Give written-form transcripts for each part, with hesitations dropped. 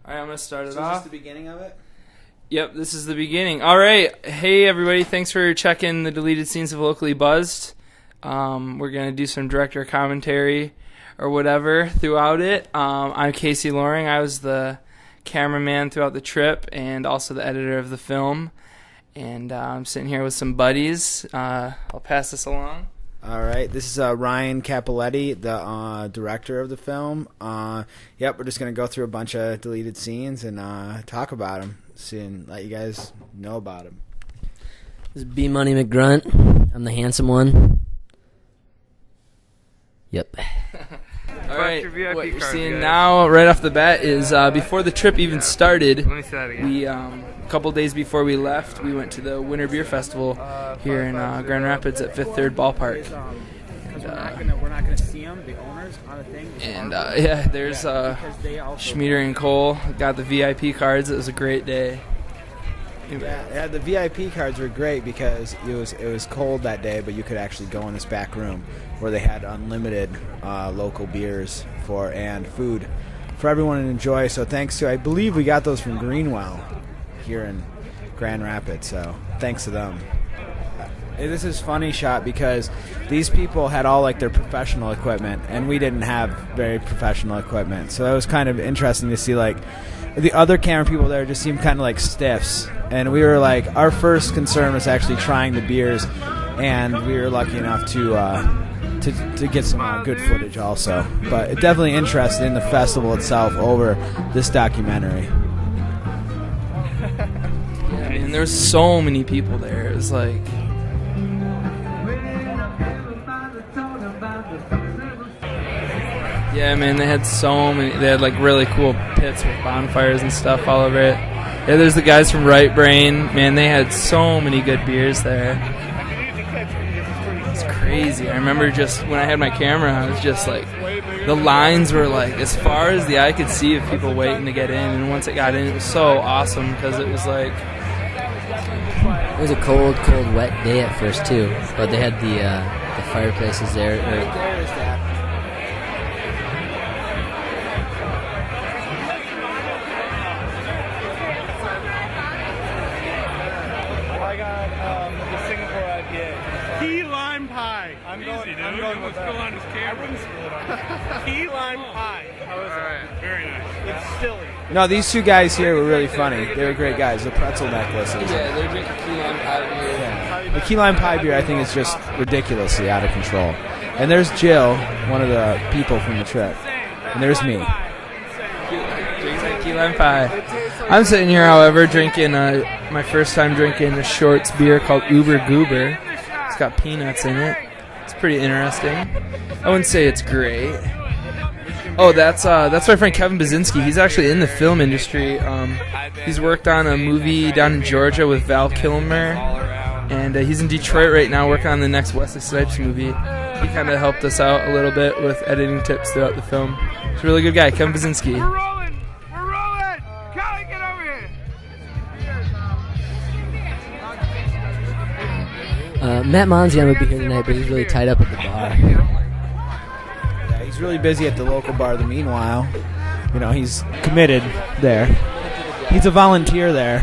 All right, I'm going to start it So off. is this the beginning of it? Yep, this is the beginning. All right. Hey, everybody. Thanks for checking the deleted scenes of Locally Buzzed. We're going to do some director commentary or whatever throughout it. I'm Casey Loring. I was the cameraman throughout the trip and also the editor of the film. And I'm sitting here with some buddies. I'll pass this along. All right, this is Ryan Capoletti, the director of the film. Yep, we're just going to go through a bunch of deleted scenes and talk about them, and let you guys know about them. This is B Money McGrunt. I'm the handsome one. Yep. All right, what you're seeing now right off the bat is before the trip even started, Let me say that again. we a couple days before we left, we went to the Winter Beer Festival here in Grand Rapids at Fifth Third Ballpark. We're not gonna see them, the owners, on the thing. And yeah, there's Schmieder and Cole got the VIP cards. It was a great day. Yeah, the VIP cards were great because it was cold that day, but you could actually go in this back room where they had unlimited local beers and food for everyone to enjoy. So thanks to, I believe we got those from Greenwell here in Grand Rapids, so thanks to them. This is funny shot because these people had all like their professional equipment and we didn't have very professional equipment, so it was kind of interesting to see like the other camera people there just seemed kind of like stiffs, and we were like, our first concern was actually trying the beers, and we were lucky enough to get some good footage also. But it definitely interested in the festival itself over this documentary. Yeah, I mean, there was so many people there. It was like, yeah, man, they had so many. They had like really cool pits with bonfires and stuff all over it. Yeah, there's the guys from Right Brain. Man, they had so many good beers there. It's crazy. I remember just when I had my camera, I was just like, the lines were like as far as the eye could see of people waiting to get in. And once it got in, it was so awesome because it was like, It was a cold, wet day at first too, but they had the fireplaces there. I got the Singapore IPA. Key lime pie. I'm going with that. On his camera. I wouldn't spill it on Key lime pie. How is it? Very nice. It's silly. No, these two guys here were really funny. They were great guys. The pretzel necklaces. yeah, they're drinking key lime pie beer. Yeah. The key lime pie beer, I think, is just ridiculously out of control. And there's Jill, one of the people from the trip. And there's me. Drinking key lime pie. I'm sitting here, however, drinking my first time drinking a Shorts beer called Uber Goober. It's got peanuts in it. It's pretty interesting. I wouldn't say it's great. Oh, that's my friend Kevin Basinski. He's actually in the film industry. He's worked on a movie down in Georgia with Val Kilmer, and he's in Detroit right now working on the next Wesley Snipes movie. He kind of helped us out a little bit with editing tips throughout the film. He's a really good guy, Kevin Basinski. We're rolling. Callie, get over here. Matt Monzian would be here tonight, but he's really tied up at the bar. Yeah, he's really busy at the local bar. The meanwhile, he's committed there. He's a volunteer there,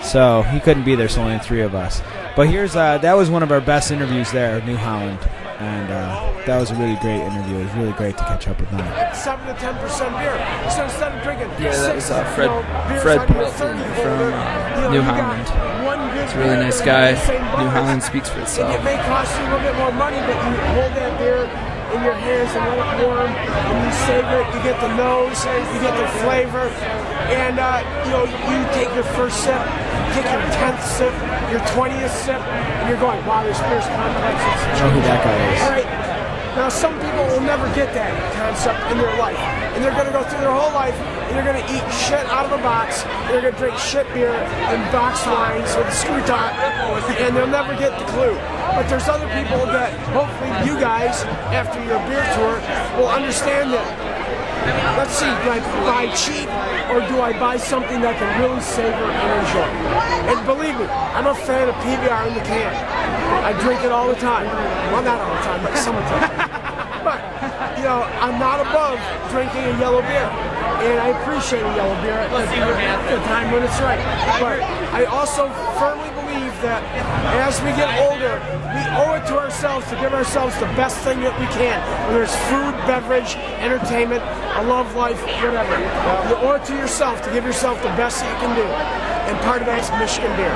so he couldn't be there. So only three of us. But here's that was one of our best interviews there, New Holland, and that was a really great interview. It was really great to catch up with them. 7 to 10% beer. So instead of drinking, Yeah, that was Fred Pilton from New Holland. He's a really nice guy. New Holland speaks for itself. It may cost you a little bit more money, but you hold that beer in your hands and let it warm, and you savor it. You get the nose, you get the flavor, and you take your first sip, take your 10th sip, your 20th sip, and you're going, wow, this beer's complex. I know who that guy is. All right. Now, some people will never get that concept in their life, and they're going to go through their whole life, and they're going to eat shit out of a box, they're going to drink shit beer and box wines with a screw top, and they'll never get the clue. But there's other people that, hopefully you guys, after your beer tour, will understand that. Let's see, do I buy cheap, or do I buy something that I can really savor and enjoy? And believe me, I'm a fan of PBR in the can. I drink it all the time. Well, not all the time, but some of the time. But, I'm not above drinking a yellow beer. and I appreciate a yellow beer at the time when it's right. But I also firmly believe that as we get older, we owe it to ourselves to give ourselves the best thing that we can, whether it's food, beverage, entertainment, a love life, whatever. You owe it to yourself to give yourself the best that you can do. And part of that's Michigan beer.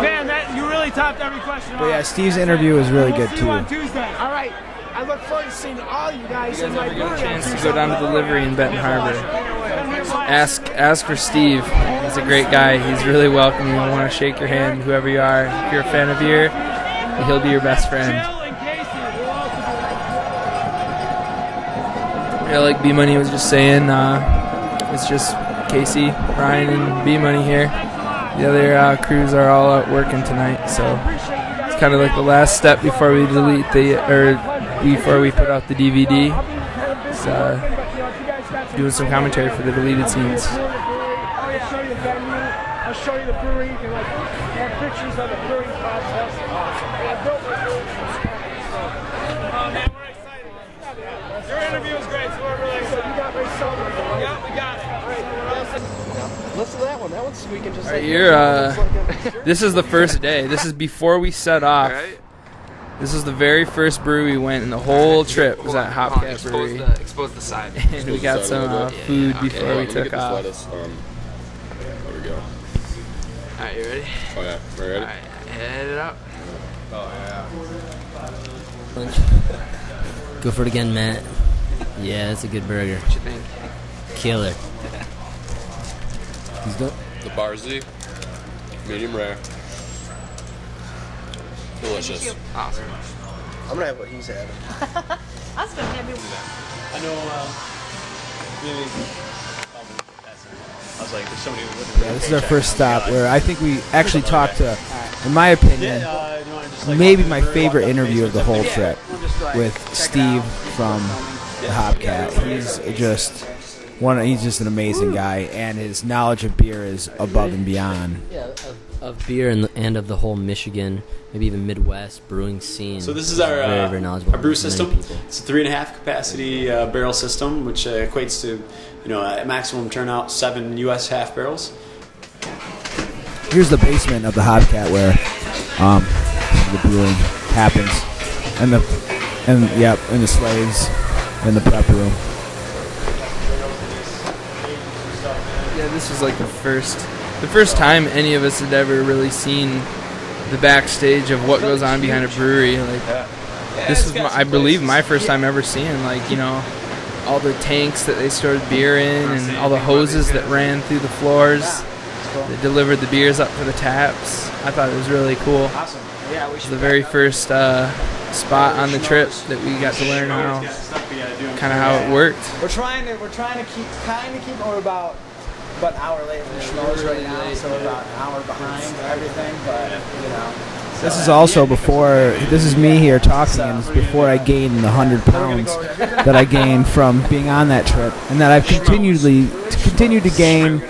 Man, you really topped every question. But yeah, Steve's interview was really good See you on too. Tuesday. All right. I look forward to seeing all you guys in my Never get a brewery. chance to go down to the livery in Benton Harbor. Ask for Steve. He's a great guy. He's really welcoming. I want to shake your hand, whoever you are. If you're a fan of beer, he'll be your best friend. Yeah, like B Money was just saying, it's just Casey, Ryan, and B Money here. The other crews are all out working tonight, so it's kind of like the last step before we before we put out the DVD. It's doing some commentary for the deleted scenes. I'll show you the venue. I'll show you the brewery. You can have pictures of the brewing process. I built my brewery from scratch. Oh man, we're excited. Your interview was great, so we're really excited. You got my cellar. Yeah, we got it. Listen to that one. That one's squeaking just like This is the first day. This is before we set off. This is the very first brewery we went, and the whole trip was at Hopcat Brewery. Expose the side. And we got some food before we took off. There we go. Alright, you ready? Oh yeah, we're ready. Alright, head it up. Go for it again, Matt. Yeah, that's a good burger. What you think? Killer. He's go. The Barsley, medium rare. Delicious. Awesome. I'm gonna have what he's having. I was gonna have you. I know, really, I was like, there's somebody Yeah, this is our first stop where I think we actually talked to, in my opinion, maybe my favorite interview of the whole trip with Steve from the Hopcat. He's just an amazing guy, and his knowledge of beer is above and beyond. Yeah, of beer and of the whole Michigan, maybe even Midwest brewing scene. So this is our very, very knowledgeable. our brew Many system. people. It's a 3.5 capacity barrel system, which equates to a maximum turnout 7 U.S. half barrels. Here's the basement of the Hopcat where the brewing happens, and the slaves in the prep room. Yeah, this was like the first time any of us had ever really seen the backstage of what goes on behind a brewery. Like, this was, I believe, my first time ever seeing all the tanks that they stored beer in, and all the hoses that ran through the floors that delivered the beers up to the taps. I thought it was really cool. Awesome. Yeah, we It was the very first spot on the trip that we got to learn how it worked. We're trying to keep we're about an hour late from the schmoes right now, so we're about an hour behind everything, but This is also this is me here talking, and it's before I gained the 100 pounds that I gained from being on that trip, and that I've continued to gain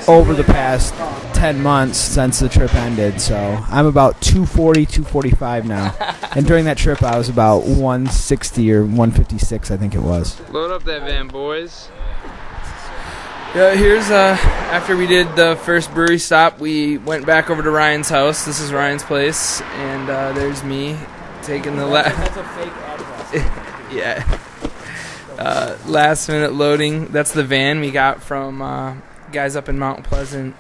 over the past 10 months since the trip ended. So I'm about 240, 245 now. And during that trip, I was about 160 or 156, I think it was. Load up that van, boys. Yeah, here's after we did the first brewery stop, we went back over to Ryan's house. This is Ryan's place, and there's me taking the that's a fake address. yeah, last minute loading. That's the van we got from guys up in Mount Pleasant.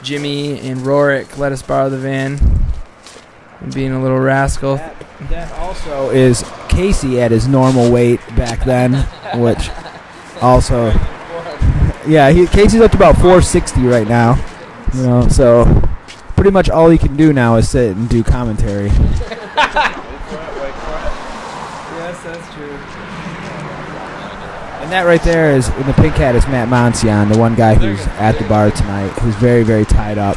Jimmy and Rorik let us borrow the van, and being a little rascal. That also is Casey at his normal weight back then, which also... Yeah, Casey's up to about 460 right now. So pretty much all he can do now is sit and do commentary. Yes, that's true. And that right there is, in the pink hat, is Matt Monsian, the one guy who's at the bar tonight, who's very, very tied up.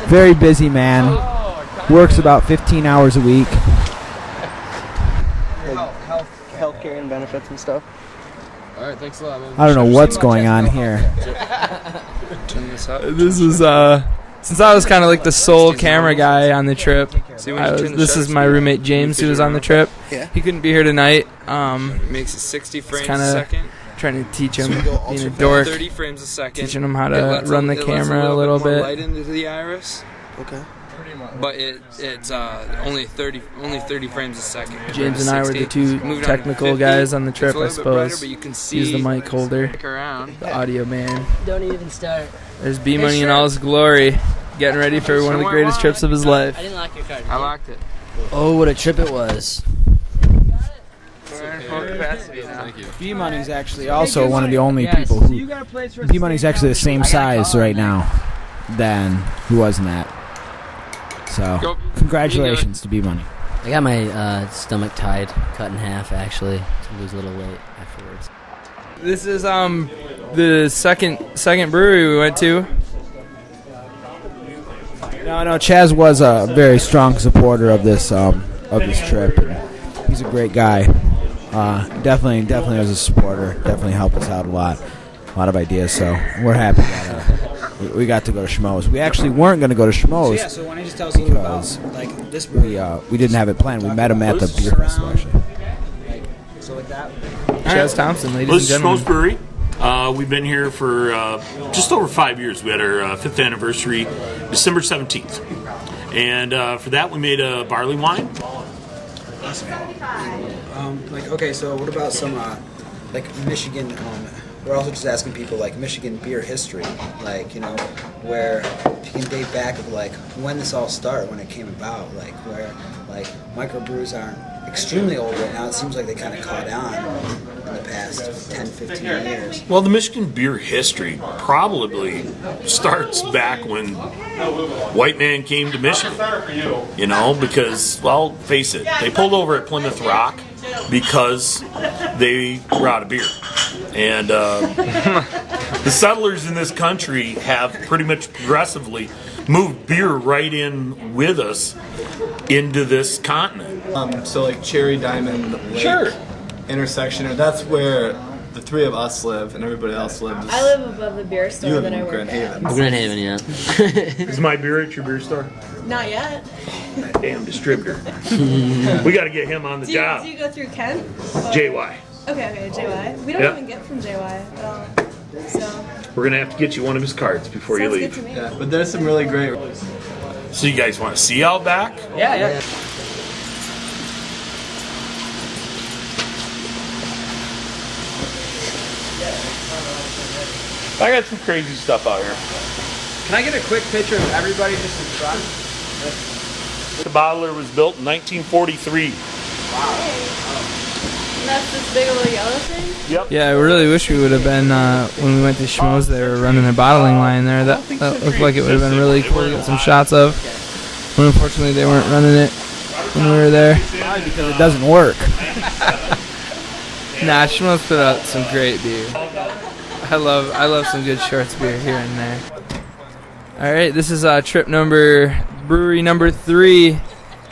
Very busy man. Works about 15 hours a week. Healthcare and benefits and stuff. All right, thanks a lot, man. I don't know what's going on here. Turn this up. This is since I was kind of like the sole camera guy on the trip. This is my roommate James, who was on the trip. Yeah. He couldn't be here tonight. Makes it 60 frames a kinda second. Trying to teach him, So we go being a ultra dork, 30 frames a second. teaching him how It to lets run the it lets camera a little more bit. light into the iris, Okay. but it's only 30 frames a second. James and I were the two Moving on to technical 50, guys on the it's trip, a I little bit brighter, suppose. but you can see He's the mic holder, stick around. the audio man. Don't even start. There's B Money in all his glory, getting ready for one of the greatest trips of his life. I didn't lock your card. I locked it. Oh, what a trip it was. We're in full capacity now. Thank you. B Money's actually also one of the only people who. B Money's actually the same size right now than he was in that. So, Go. congratulations to B Money. I got my stomach tied, cut in half actually, to lose a little weight afterwards. This is the second brewery we went to. No, Chaz was a very strong supporter of this trip. And he's a great guy. Definitely was a supporter. Definitely helped us out a lot of ideas. So we're happy that we got to go to Schmoes. We actually weren't going to go to Schmoes. So why don't you just tell us a little bit about like this brewery? We didn't have it planned. We met him at the beer festival actually. So like that. Chaz Thompson, ladies This and is gentlemen. Schmoes Brewery. We've been here for just over 5 years. We had our 5th anniversary, December 17th. And for that, we made a barley wine. Okay, so what about some like Michigan? We're also just asking people like Michigan beer history, like where if you can date back of like when this all started, when it came about, like where like microbrews aren't extremely old right now. It seems like they kind of caught on in the past 10, 15 years. Well, the Michigan beer history probably starts back when white man came to Michigan. Because, well, face it, they pulled over at Plymouth Rock because they were out of beer. And the settlers in this country have pretty much progressively moved beer right in with us into this continent. So like Cherry Diamond Lake intersection, or that's where the three of us live and everybody else lives. I live above the beer store You live that I in work Grand at. Haven. Grand Haven, yeah. Is my beer at your beer store? Not yet. That damn distributor. We got to get him on the job. Do you go through Ken? JY. Okay, JY. We don't Yep. even get from JY at all. So. We're going to have to get you one of his cards before you Sounds leave. good to me. Yeah, but there's some really great. So you guys want to see out back? Yeah. I got some crazy stuff out here. Can I get a quick picture of everybody just in front? The bottler was built in 1943. And that's this big old yellow thing? Yep. Yeah, I really wish we would have been when we went to Schmoes. They were running a bottling line there. That looked like it would have been really cool to get some shots of. But unfortunately, they weren't running it when we were there. Probably because it doesn't work. Nah, Schmoes put out some great beer. I love some good Shorts beer here and there. All right, this is brewery number 3,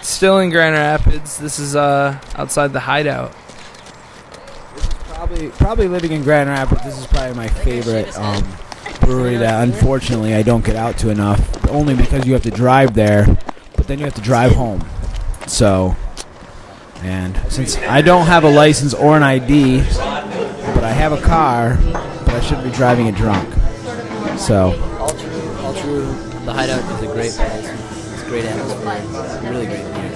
still in Grand Rapids. This is outside the Hideout. Probably living in Grand Rapids, this is probably my favorite brewery that unfortunately I don't get out to enough, only because you have to drive there, but then you have to drive home. So, and since I don't have a license or an ID, but I have a car, but I shouldn't be driving it drunk. So, All true. The Hideout is a great place. It's a great atmosphere. It's really great beer.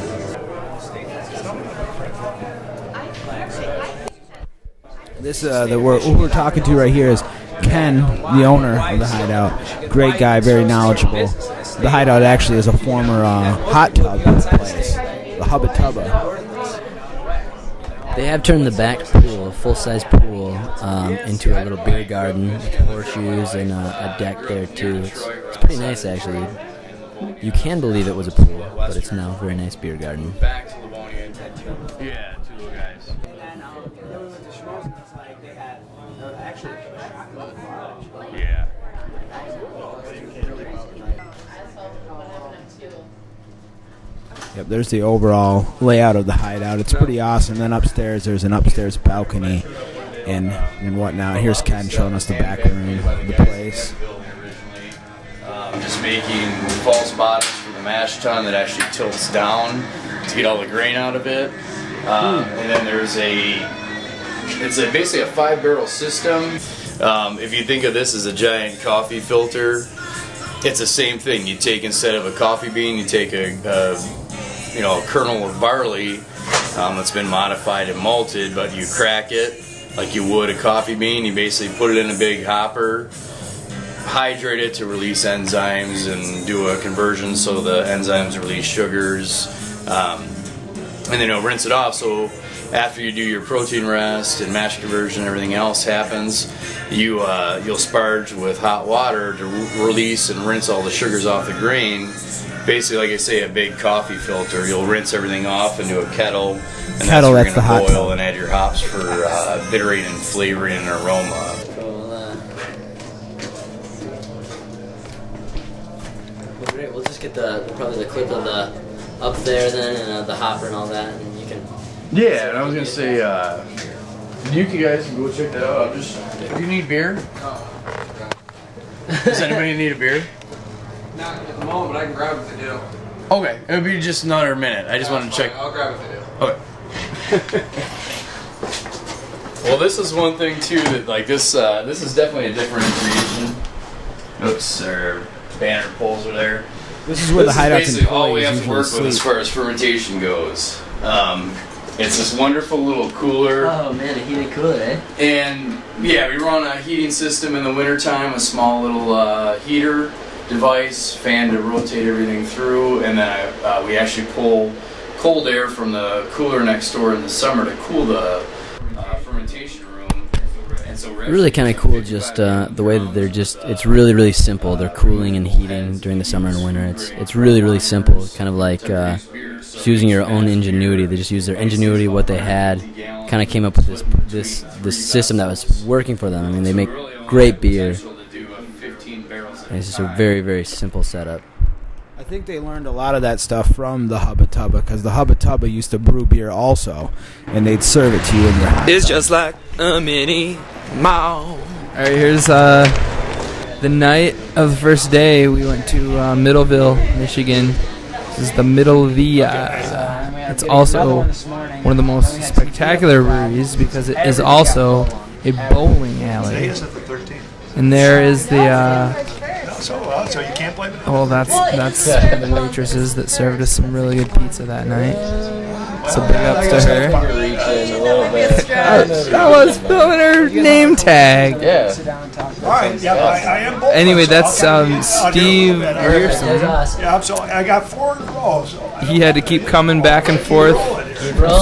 this who we're talking to right here is Ken, the owner of the Hideout. Great guy, very knowledgeable. The Hideout actually is a former hot tub place, the Hubba Tubba. They have turned the back pool, a full-size pool, into a little beer garden with horseshoes and a deck there too. It's pretty nice actually. You can believe it was a pool, but it's now a very nice beer garden. Yeah, two little guys. Yeah. Yep, there's the overall layout of the Hideout. It's pretty awesome. Then upstairs, there's an upstairs balcony and whatnot. Here's Ken showing us the back room of the place. Just making false bottoms for the mash tun that actually tilts down to get all the grain out of it. And then there's a It's basically a 5-barrel system. If you think of this as a giant coffee filter, it's the same thing. You take, instead of a coffee bean, you take a kernel of barley that's been modified and malted, but you crack it like you would a coffee bean. You basically put it in a big hopper, hydrate it to release enzymes and do a conversion so the enzymes release sugars, and then rinse it off. So after you do your protein rest and mash conversion and everything else happens, you'll sparge with hot water to release and rinse all the sugars off the grain. Basically, like I say, a big coffee filter. You'll rinse everything off into a kettle, and that's where you're going to boil and add your hops for bittering and flavoring and aroma. Great. We'll just get probably the clip of the up there then, and the hopper and all that, and you can. Yeah, and I was gonna say, you guys can go check that out. Do you need beer? Does anybody need a beer? Not at the moment, but I can grab it if they do. Okay, it'll be just another minute. I just wanted to check. I'll grab it if they do. Okay. Well, this is one thing too that this is definitely a different creation. Oops, our banner poles are there. This is where the hideouts and all we employees have to work usually with as sleep. far as fermentation goes. It's this wonderful little cooler. Oh man, a heated cooler, eh? And yeah, we run a heating system in the wintertime, a small little heater device, fan to rotate everything through, and then we actually pull cold air from the cooler next door in the summer to cool the fermentation room. And so Really kind of cool, just the way that it's really, really simple. They're cooling and heating during the summer and winter. It's really, really simple, kind of like just using your own ingenuity. They just used their ingenuity, what they had, kind of came up with this system that was working for them. I mean, they make great beer. And it's just a very, very simple setup. I think they learned a lot of that stuff from the Hubba Tubba, because the Hubba Tubba used to brew beer also, and they'd serve it to you in your hot It's tub. just like a mini mall. Alright, here's the night of the first day. We went to Middleville, Michigan. This is the Middlevia. It's also one of the most spectacular breweries because it is also a bowling alley. Today is the 13th. And there is the So you can't blame it. well, that's the waitresses that served us some really good pizza that night. So big ups to her. That was filling her name tag. Yeah. All right. Yeah, I am both. Anyway, that's Steve Pearson. Grierson. Yeah, I'm sorry. I got 4 in a row. So He had to keep coming back and forth,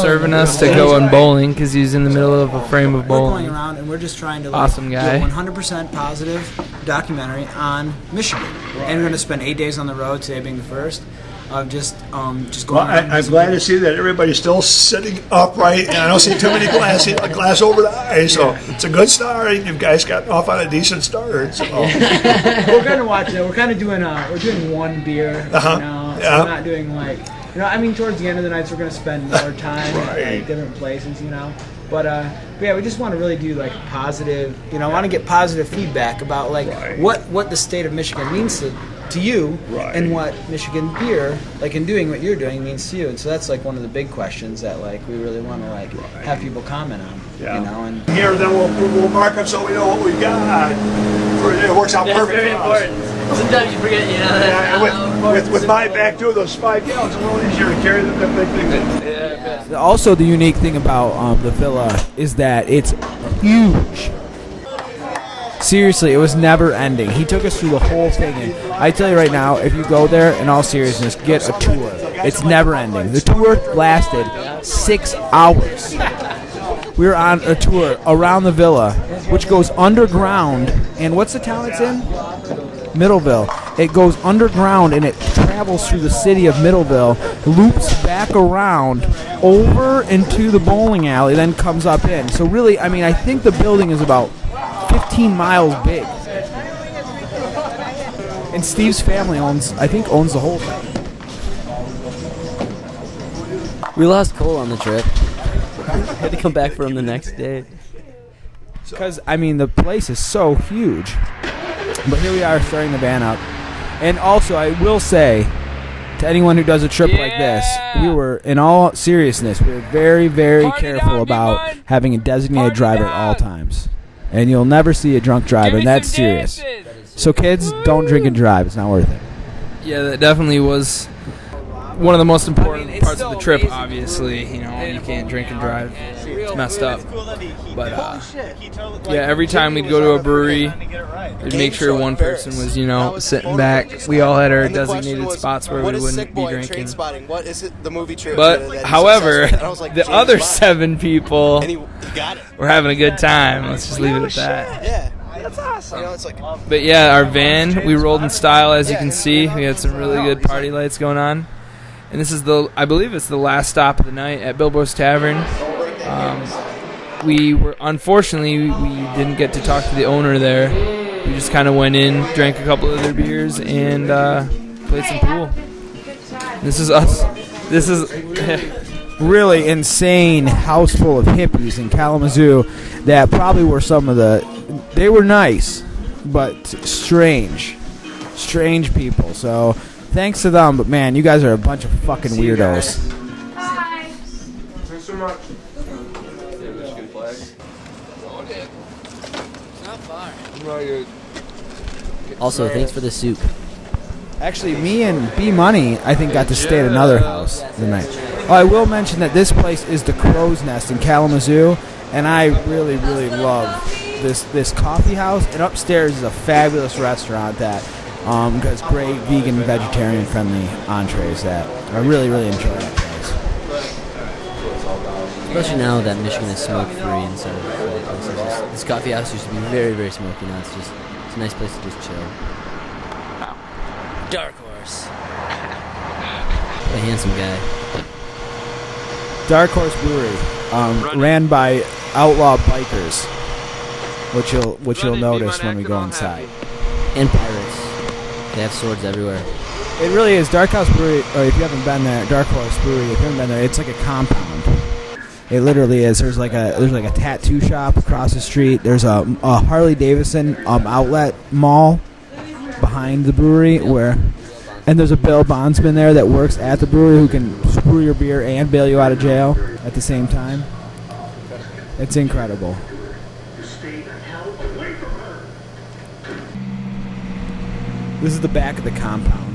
serving us to go on bowling because he's in the middle of a frame of We're going bowling. around and we're just trying to Awesome guy. do a 100% positive documentary on Michigan. And we're going to spend 8 days on the road, today being the first, of just going well, around. I'm glad to see that everybody's still sitting upright, and I don't see too many glass over the eyes. So it's a good start. You guys got off on a decent start. So. We're going to watch it. We're kind of doing we're doing one beer. Uh-huh. You know, so Yeah. we're not doing I mean, towards the end of the nights, we're going to spend more time at different places, But yeah, we just want to really do positive, I want to get positive feedback about what the state of Michigan means to you, and what Michigan beer, in doing what you're doing, means to you. And so that's one of the big questions that we really want to have people comment on. Yeah. And Here, then we'll mark them so we know what we got. It works out perfect. Very for us. important. Sometimes you forget, With my back too, those 5 gallons, it's a little easier to carry than the big things. Also, the unique thing about the villa is that it's huge. Seriously, it was never ending. He took us through the whole thing, and I tell you right now, if you go there, in all seriousness, get a tour. It's never ending. The tour lasted 6 hours. We were on a tour around the villa, which goes underground. And what's the town it's in? Middleville. It goes underground and it travels through the city of Middleville, loops back around over into the bowling alley, then comes up in. So really, I think the building is about 15 miles big. And Steve's family owns the whole thing. We lost Cole on the trip. Had to come back for him the next day. Because, the place is so huge. But here we are starting the van up. And also, I will say, to anyone who does a trip like this, we were, in all seriousness, we were very, very careful about having a designated driver at all times. And you'll never see a drunk driver, and that's serious. So kids, don't drink and drive. It's not worth it. Yeah, that definitely was one of the most important parts of the trip, obviously. You know, you can't drink and drive. It's messed up. But, yeah, every time we'd go to a brewery, we'd make sure one person was, you know, sitting back. We all had our designated spots where we wouldn't be drinking. What is it? The movie trip. But, however, the other 7 people were having a good time. Let's just leave it at that. Yeah. That's awesome. You know, it's like, But, yeah, our van, we rolled in style, as you can see. We had some really good party lights going on. And this is I believe it's the last stop of the night at Bilbo's Tavern. Unfortunately, we didn't get to talk to the owner there. We just kind of went in, drank a couple of their beers, and played some pool. This is us. This is really insane house full of hippies in Kalamazoo that probably were they were nice, but strange people. So thanks to them, but man, you guys are a bunch of fucking weirdos. Hi. Thanks so much. Also, thanks for the soup. Actually, me and B Money, I think, got to stay at another house tonight. Oh, I will mention that this place is the Crow's Nest in Kalamazoo, and I really, really love this coffee house. And upstairs is a fabulous restaurant that has great vegan and vegetarian friendly entrees that I really, really enjoy that place. Especially now that Michigan is smoke free and so this coffee house used to be very, very smoky. Now it's a nice place to just chill. Dark Horse. A handsome guy. Dark Horse Brewery, ran by outlaw bikers, which you'll notice when we go inside. And pirates. They have swords everywhere. It really is. Dark Horse Brewery, or if you haven't been there, Dark Horse Brewery, if you haven't been there, it's like a compound. It literally is. There's like a tattoo shop across the street. There's a Harley Davidson outlet mall behind the brewery and there's a bail bondsman there that works at the brewery who can screw your beer and bail you out of jail at the same time. It's incredible. This is the back of the compound.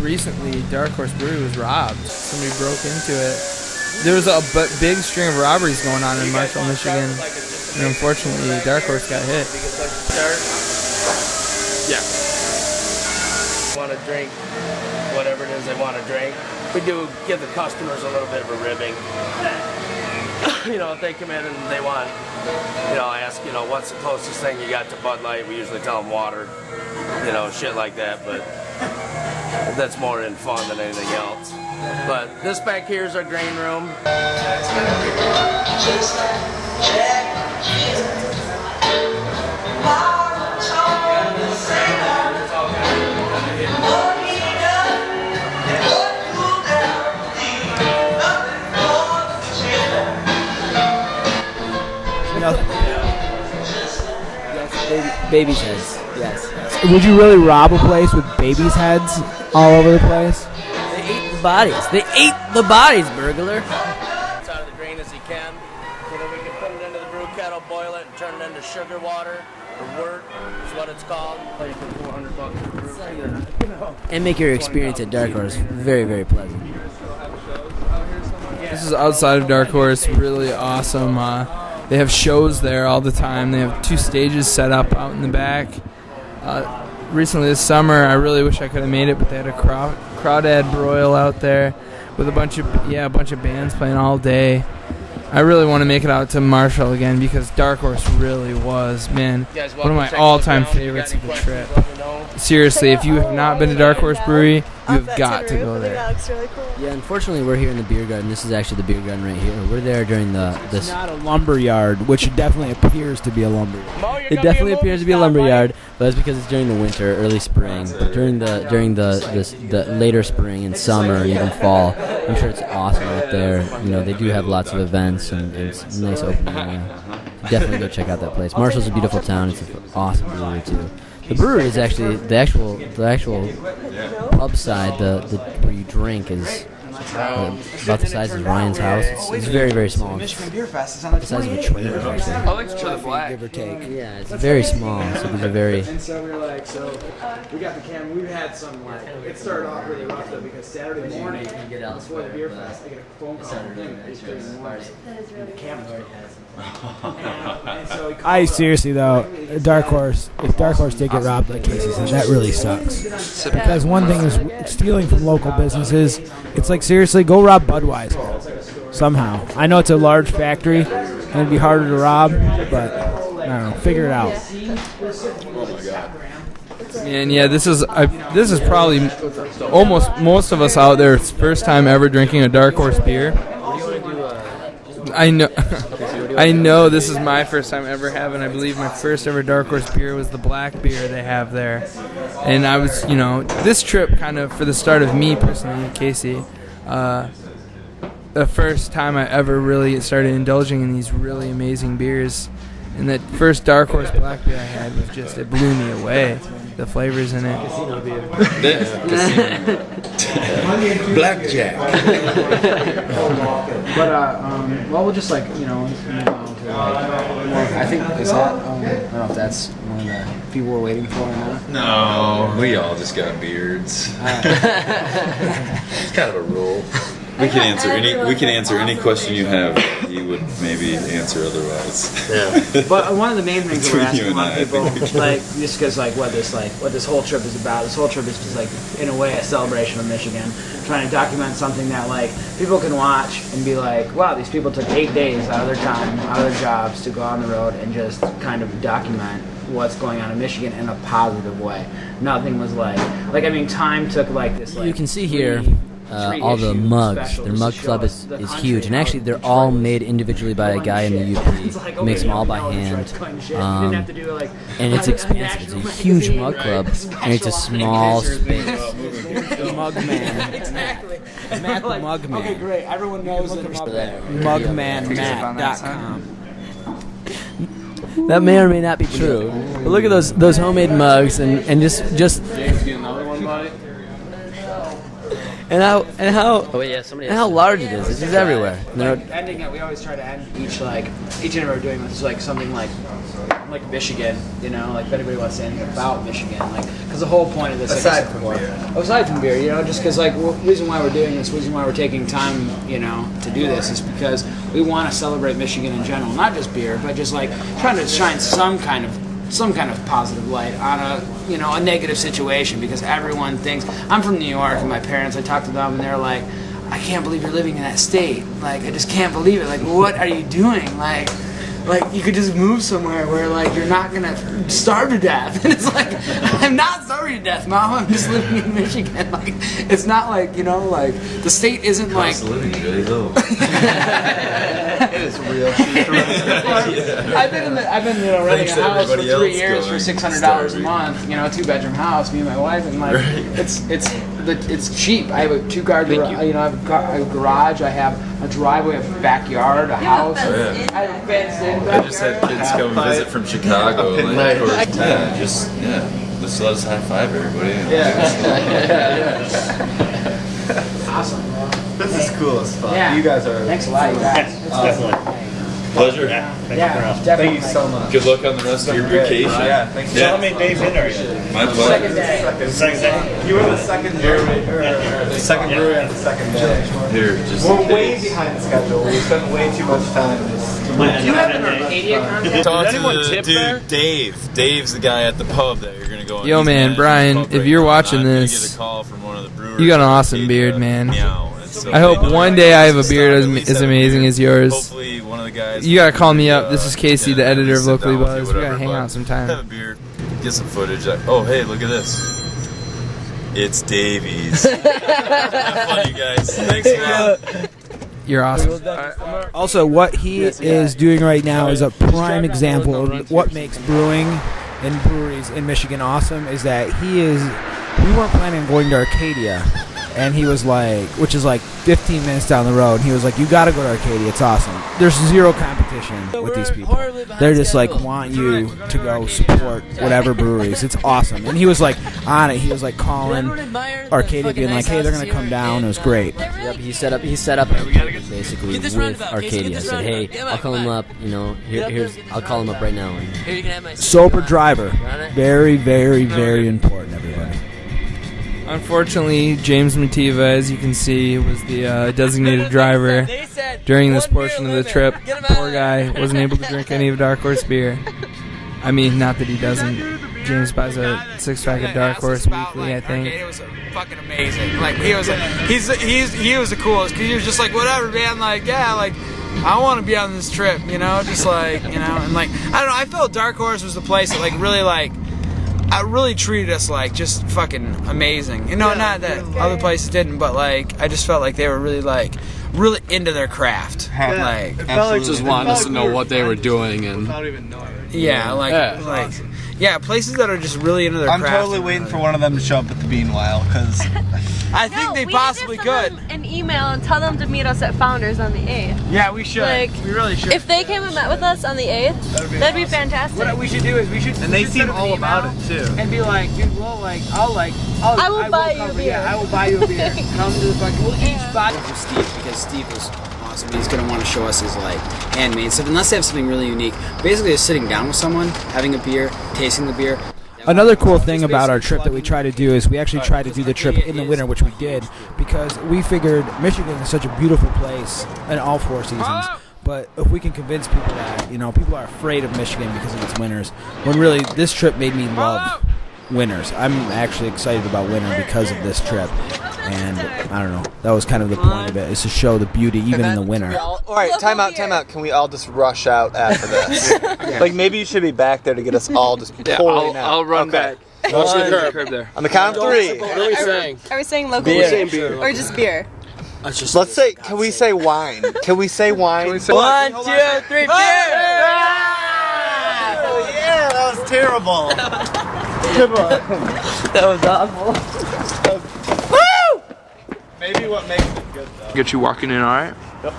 Recently, Dark Horse Brewery was robbed. Somebody broke into it. There was a big string of robberies going on in Marshall, Michigan, and unfortunately, Dark Horse got hit. Yeah. Want to drink whatever it is they want to drink. We do give the customers a little bit of a ribbing. You know, if they come in and they want, ask, what's the closest thing you got to Bud Light, we usually tell them water, shit like that, but that's more in fun than anything else. But this back here is our grain room. Baby's heads, yes. Would you really rob a place with babies' heads all over the place? They ate the bodies. They ate the bodies, burglar. As out of the grain as you can. We can put it into the brew kettle, boil it, and turn it into sugar water, or wort is what it's called. You put $400 And make your experience at Dark Horse very, very pleasant. This is outside of Dark Horse, really awesome. They have shows there all the time. They have 2 stages set up out in the back. Recently this summer, I really wish I could have made it, but they had a Crawdad Broil out there with a bunch of bands playing all day. I really want to make it out to Marshall again because Dark Horse really was, man, one of my all-time favorites of the trip. Seriously, if you have not been to Dark Horse Brewery, you've got to go there. That looks really cool. Yeah, unfortunately, we're here in the beer garden. This is actually the beer garden right here. We're there during this. It's not a lumber yard, which definitely appears to be a lumber yard. It definitely appears to be a lumber yard, but that's because it's during the winter, early spring. But during the later spring and summer and even fall, I'm sure it's awesome out there. You know, they do have lots of events and it's a nice open area. Definitely go check out that place. Marshall's a beautiful town. It's an awesome brewery too. The brewery is actually the actual pub side, the where you drink is about the size of Ryan's house. It's very, very small. It's about the size of a trailer, actually. I like to try the black. Give or take. Yeah, it's very small. So these are very. And so we were like, we got the camera. We've had some it started off really rough though because Saturday morning before the beer fest, I get a phone call from him at 8:30 in the morning. And the camera. And so I seriously though, Dark Horse. If Dark Horse did get robbed, like Casey said, that really sucks. Because one thing is stealing from local businesses. It's like seriously, go rob Budweiser somehow. I know it's a large factory and it'd be harder to rob, but I don't know. Figure it out. Oh my god. And yeah, this is probably almost most of us out there's first time ever drinking a Dark Horse beer. I know this is my first time ever having. I believe my first ever Dark Horse beer was the black beer they have there. And I was, this trip kind of for the start of me personally, Casey, the first time I ever really started indulging in these really amazing beers. And that first Dark Horse black beer I had was just, it blew me away. The flavors in it. Casino beer. Blackjack. But we'll just move on to I think is that I don't know if that's one of the people we're waiting for or not. No, we all just got beards. It's kind of a rule. We can answer any question you have. He would maybe answer otherwise. Yeah. But one of the main things that we're asking a lot of people, like just because what this whole trip is about. This whole trip is just in a way a celebration of Michigan, trying to document something that people can watch and be like, wow, these people took 8 days out of their time, out of their jobs to go on the road and just kind of document what's going on in Michigan in a positive way. Nothing was time took this. You can see here. All the mugs. Their mug club is huge, and actually they're all made individually by a guy in the UP. He makes them all by hand, and it's expensive. It's a huge mug club, and it's a small space. The Mug Man. Exactly. Matt the Mug Man. Okay, great. Everyone knows the mugmanmatt.com. That may or may not be true. But look at those homemade mugs, and just. James, get another one, buddy. And how large it is. It's just everywhere. Ending it, we always try to end each and every we're doing is something like Michigan, if anybody wants to say anything about Michigan, because the whole point of this, aside from beer, just because the reason why we're doing this, reason why we're taking time, to do this is because we want to celebrate Michigan in general, not just beer, but just trying to shine some kind of positive light on a negative situation, because everyone thinks I'm from New York and my parents, I talk to them and they're like, I can't believe you're living in that state. I just can't believe it. What are you doing? You could just move somewhere where you're not gonna starve to death. And it's I'm not starving to death, Mom. I'm just living in Michigan. It's not the state isn't cost of living's really low. It is real cheap. I've been renting a house for 3 years for $600 a month. A 2-bedroom house, me and my wife, and it's cheap. I have a 2-car garage. I have a garage. I have a driveway, a backyard, a house. I have a fenced in. I just had kids come visit from Chicago, just let us high five everybody. Awesome. This is cool as fuck. Yeah. You guys are. Thanks a lot, you guys. Pleasure. Thank you so much. Good luck on the rest of your vacation. Thank you. How many days in are you? My pleasure. Second day. You were the second brewery, the second brewery on the second day. Here, just we're way behind schedule. We spent way too much time just. Do you have an Arcadia contact? Talk to the dude, Dave. Dave's the guy at the pub that you're gonna go on. Yo, man, Brian, if you're watching this, get a call from one of the brewers. You got an awesome beard, man. I hope one day I have a beard as amazing as yours. Hopefully guys. You gotta call me up. This is Casey, the editor of sit Locally down with you, Buzz. We gotta whatever, hang but out sometime. Have a beer, get some footage. Oh, hey, look at this. It's Davies. Have fun, you guys. Thanks a lot. You're awesome. Also, what he is doing right now is a prime example of what makes brewing and breweries in Michigan awesome. Is that we weren't planning on going to Arcadia, and he was like, which is like 15 minutes down the road. And he was like, "You got to go to Arcadia. It's awesome. There's zero competition with these people. They're just like want you to go support whatever breweries. It's awesome." And he was like on it. He was like calling Arcadia, being like, "Hey, they're gonna come down." It was great. Yep, he set up basically with Arcadia. Said, "Hey, I'll call him up. You know, I'll call him up right now." Sober driver, very, very, very important. Everybody. Unfortunately, James Mativa, as you can see, was the designated driver during this portion of the trip. Poor guy wasn't able to drink any of Dark Horse beer. I mean, not that he doesn't. James buys a 6-pack of Dark Horse weekly, I think. It was fucking amazing. Like he was the coolest because he was just like, whatever, man. Like, yeah, like I want to be on this trip, you know, just like, you know, and like I don't know. I felt Dark Horse was the place that like really like. I really treated us like just fucking amazing. You know, not that other places didn't, but like I just felt like they were really into their craft. Like just wanted us to know what they were doing and places that are just really into their craft. I'm totally waiting for one of them to show up at the Bean While because I think they possibly could. An email and tell them to meet us at Founders on the 8th. Yeah, we should. Like, we really should. If they came and met with us on the 8th, that'd be fantastic. What we should do is and they seem all about it too. And be like, dude, well, like, I will buy you a beer. Yeah, I will buy you a beer. Come to the fucking. We'll each buy. For Steve, because Steve is awesome. He's gonna want to show us his like handmade stuff, unless they have something really unique. Basically, just sitting down with someone, having a beer, tasting the beer. Another cool thing about our trip that we try to do is we actually try to do the trip in the winter, which we did, because we figured Michigan is such a beautiful place in all 4 seasons. But if we can convince people that, you know, people are afraid of Michigan because of its winters, when really this trip made me love winters. I'm actually excited about winter because of this trip. And I don't know, that was kind of the point of it, is to show the beauty even in the winter. All right, time out. Can we all just rush out after this? Like maybe you should be back there to get us all just pouring out. I'll run back. Watch the curb there. On the count of 3. What are we saying? Are we saying local beer? Or just beer? Let's say, can we say wine? Can we say wine? 1, 2, 3, beer! Yeah, that was terrible. That was awful. Woo! Maybe what makes it good though. Get you walking in, all right? Yep.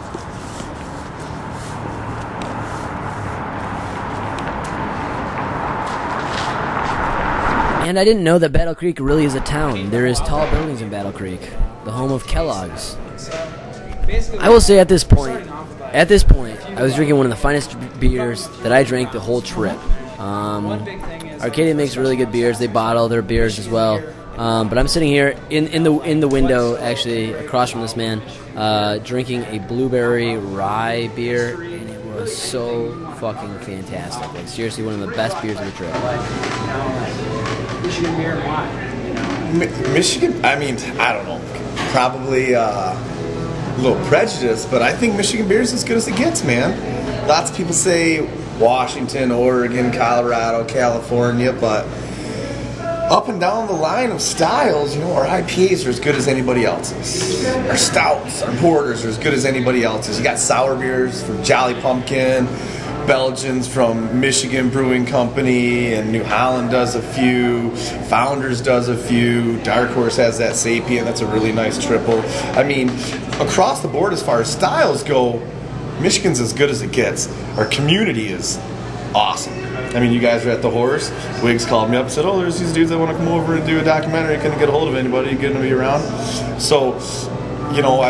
And I didn't know that Battle Creek really is a town. There is tall buildings in Battle Creek, the home of Kellogg's. I will say at this point, I was drinking one of the finest beers that I drank the whole trip. Arcadia makes really good beers. They bottle their beers as well. But I'm sitting here in the window, actually across from this man, drinking a blueberry rye beer, and it was so fucking fantastic. Like seriously, one of the best beers of the trip. Michigan beer and why? Michigan, I mean, I don't know. Probably a little prejudice, but I think Michigan beer is as good as it gets, man. Lots of people say Washington, Oregon, Colorado, California, but up and down the line of styles, you know, our IPAs are as good as anybody else's. Our stouts, our porters are as good as anybody else's. You got sour beers from Jolly Pumpkin, Belgians from Michigan Brewing Company, and New Holland does a few. Founders does a few. Dark Horse has that Sapien. That's a really nice triple. I mean, across the board as far as styles go, Michigan's as good as it gets. Our community is awesome. I mean, you guys were at the Horse. Wiggs called me up and said, oh, there's these dudes that want to come over and do a documentary. Couldn't get a hold of anybody. Going to be around. So, you know,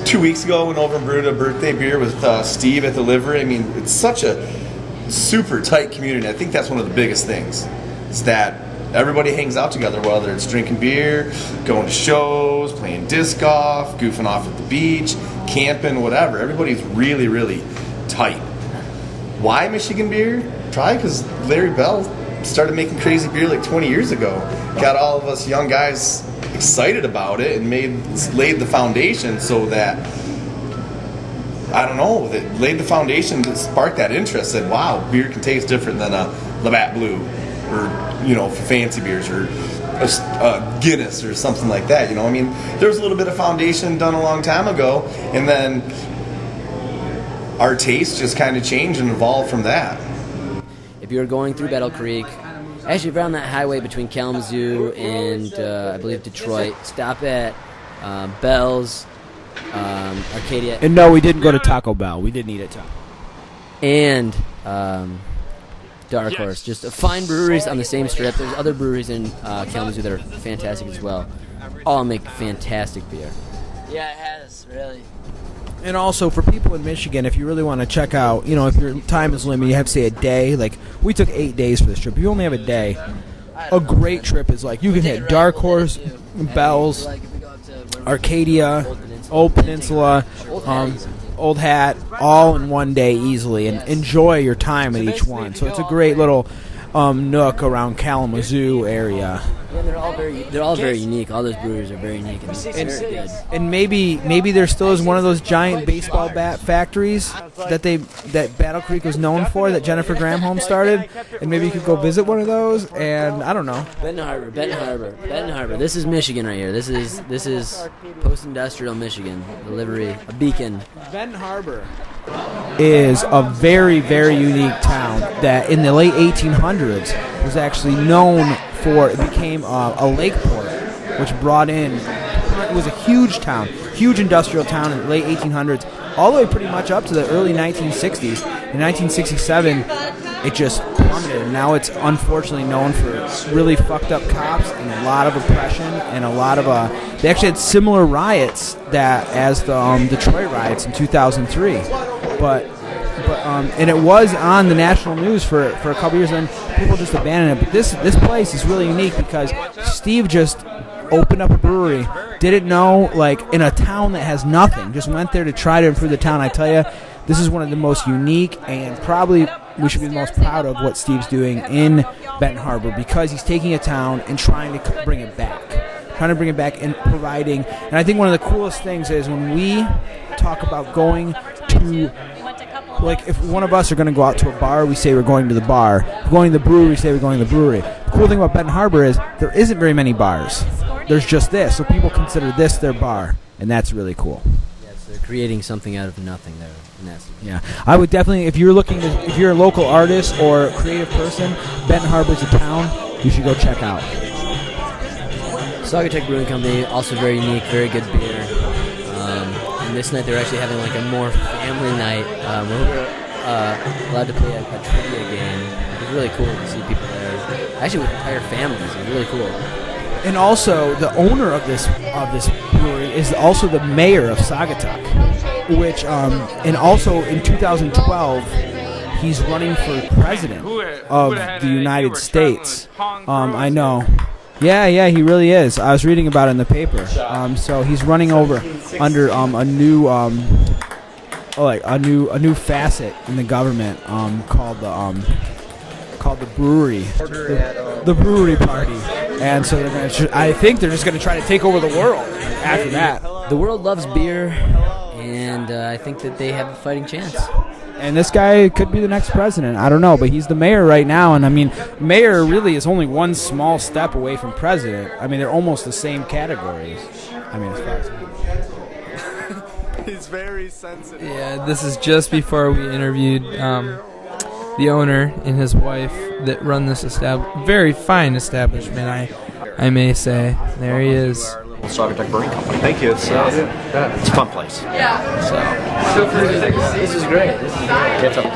2 weeks ago, went over and brewed a birthday beer with Steve at the livery. I mean, it's such a super tight community. I think that's one of the biggest things, is that everybody hangs out together, whether it's drinking beer, going to shows, playing disc golf, goofing off at the beach, camping, whatever. Everybody's really, really tight. Why Michigan beer? Probably because Larry Bell started making crazy beer like 20 years ago. Got all of us young guys excited about it and laid the foundation so that I don't know, that laid the foundation to spark that interest. Said, wow, beer can taste different than a Labatt Blue, or for fancy beers, or a Guinness or something like that. I mean, there was a little bit of foundation done a long time ago, and then our taste just kind of changed and evolved from that. If you're going through Battle Creek, actually if you're on that highway between Kalamazoo and I believe Detroit, stop at Bell's, Arcadia. And no, we didn't go to Taco Bell. We didn't eat at Taco. And Dark Horse. Just fine breweries on the same strip. There's other breweries in Kalamazoo that are fantastic as well. All make fantastic beer. Yeah, it has, really. And also for people in Michigan, if you really want to check out, if your time is limited, you have to say a day. Like, we took 8 days for this trip. If you only have a day, a great trip is like, you can hit Dark Horse, Bell's, Arcadia, Old Peninsula, Old Hat, all in one day easily, and enjoy your time at each one. So it's a great little nook around Kalamazoo area. Yeah, they're all very unique. All those breweries are very unique and very good. And maybe there still is one of those giant baseball bat factories that Battle Creek was known for, that Jennifer Granholm started, and maybe you could go visit one of those. And I don't know. Benton Harbor. This is Michigan right here. This is post-industrial Michigan. The livery, a beacon. Benton Harbor is a very, very unique town that in the late 1800s was actually known for, it became a lake port, which brought in, it was a huge town, huge industrial town in the late 1800s, all the way pretty much up to the early 1960s. In 1967, it just plummeted, and now it's unfortunately known for really fucked up cops and a lot of oppression and a lot of, they actually had similar riots as the Detroit riots in 2003. And it was on the national news for a couple years, and people just abandoned it. But this place is really unique because Steve just opened up a brewery, didn't know, like, in a town that has nothing, just went there to try to improve the town. I tell you, this is one of the most unique, and probably we should be the most proud of what Steve's doing in Benton Harbor, because he's taking a town and trying to bring it back. And providing. And I think one of the coolest things is when we talk about going to, like, if one of us are going to go out to a bar, we say we're going to the bar. If we're going to the brewery, we say we're going to the brewery. The cool thing about Benton Harbor is there isn't very many bars. There's just this, so people consider this their bar, and that's really cool. Yes, they're creating something out of nothing there. Yeah, I would definitely, if you're a local artist or creative person, Benton Harbor's a town you should go check out. Saugatuck Brewing Company, also very unique, very good beer. And this night they're actually having like a more family night where we're allowed to play a trivia game. It was really cool to see people there, actually with entire families. It was really cool. And also, the owner of this brewery is also the mayor of Saugatuck, which and also in 2012 he's running for president of the United States. I know. Yeah, he really is. I was reading about it in the paper. So he's running under a new a new facet in the government called the brewery, the brewery party. And so I think they're just going to try to take over the world after that. The world loves beer, and I think that they have a fighting chance. And this guy could be the next president. I don't know, but he's the mayor right now. And, I mean, mayor really is only one small step away from president. I mean, they're almost the same categories. I mean, as far as... He's very sensitive. Yeah, this is just before we interviewed the owner and his wife that run this very fine establishment, I may say. There he is. Saugatuck Brewing Company. Thank you. It's a fun place. Yeah. This is great.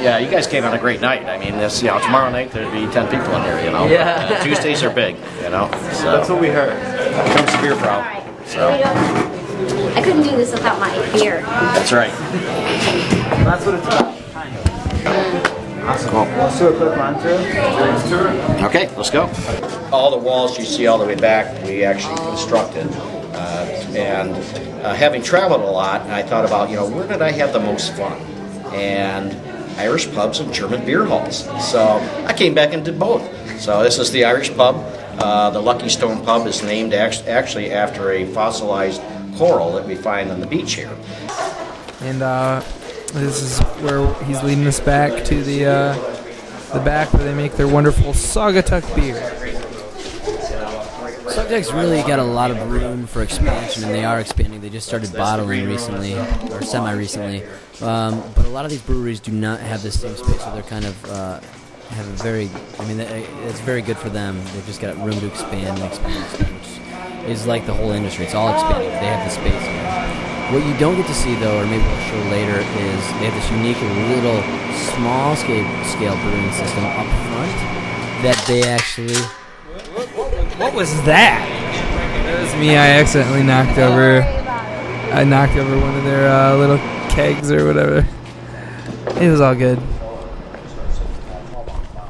Yeah, you guys came on a great night. I mean, tomorrow night there'd be 10 people in here. Yeah. Tuesdays are big. So that's what we heard. Here comes the beer crowd. So I couldn't do this without my beer. that's right. That's what it's about. Cool. Let's do a quick run through. Okay, let's go. All the walls you see all the way back, we actually constructed. Having traveled a lot, I thought about, where did I have the most fun? And Irish pubs and German beer halls. So I came back and did both. So this is the Irish pub. The Lucky Stone pub is named actually after a fossilized coral that we find on the beach here. And This is where he's leading us back to the back where they make their wonderful Saugatuck beer. Saugatuck's really got a lot of room for expansion, and they are expanding. They just started bottling recently, or semi-recently. But a lot of these breweries do not have the same space, so they're kind of have a very, I mean, it's very good for them. They've just got room to expand, which is like the whole industry. It's all expanding. They have the space here. What you don't get to see, though, or maybe we'll show later, is they have this unique little small-scale brewing system up front that they actually... What was that? That was me. I accidentally knocked over one of their little kegs or whatever. It was all good.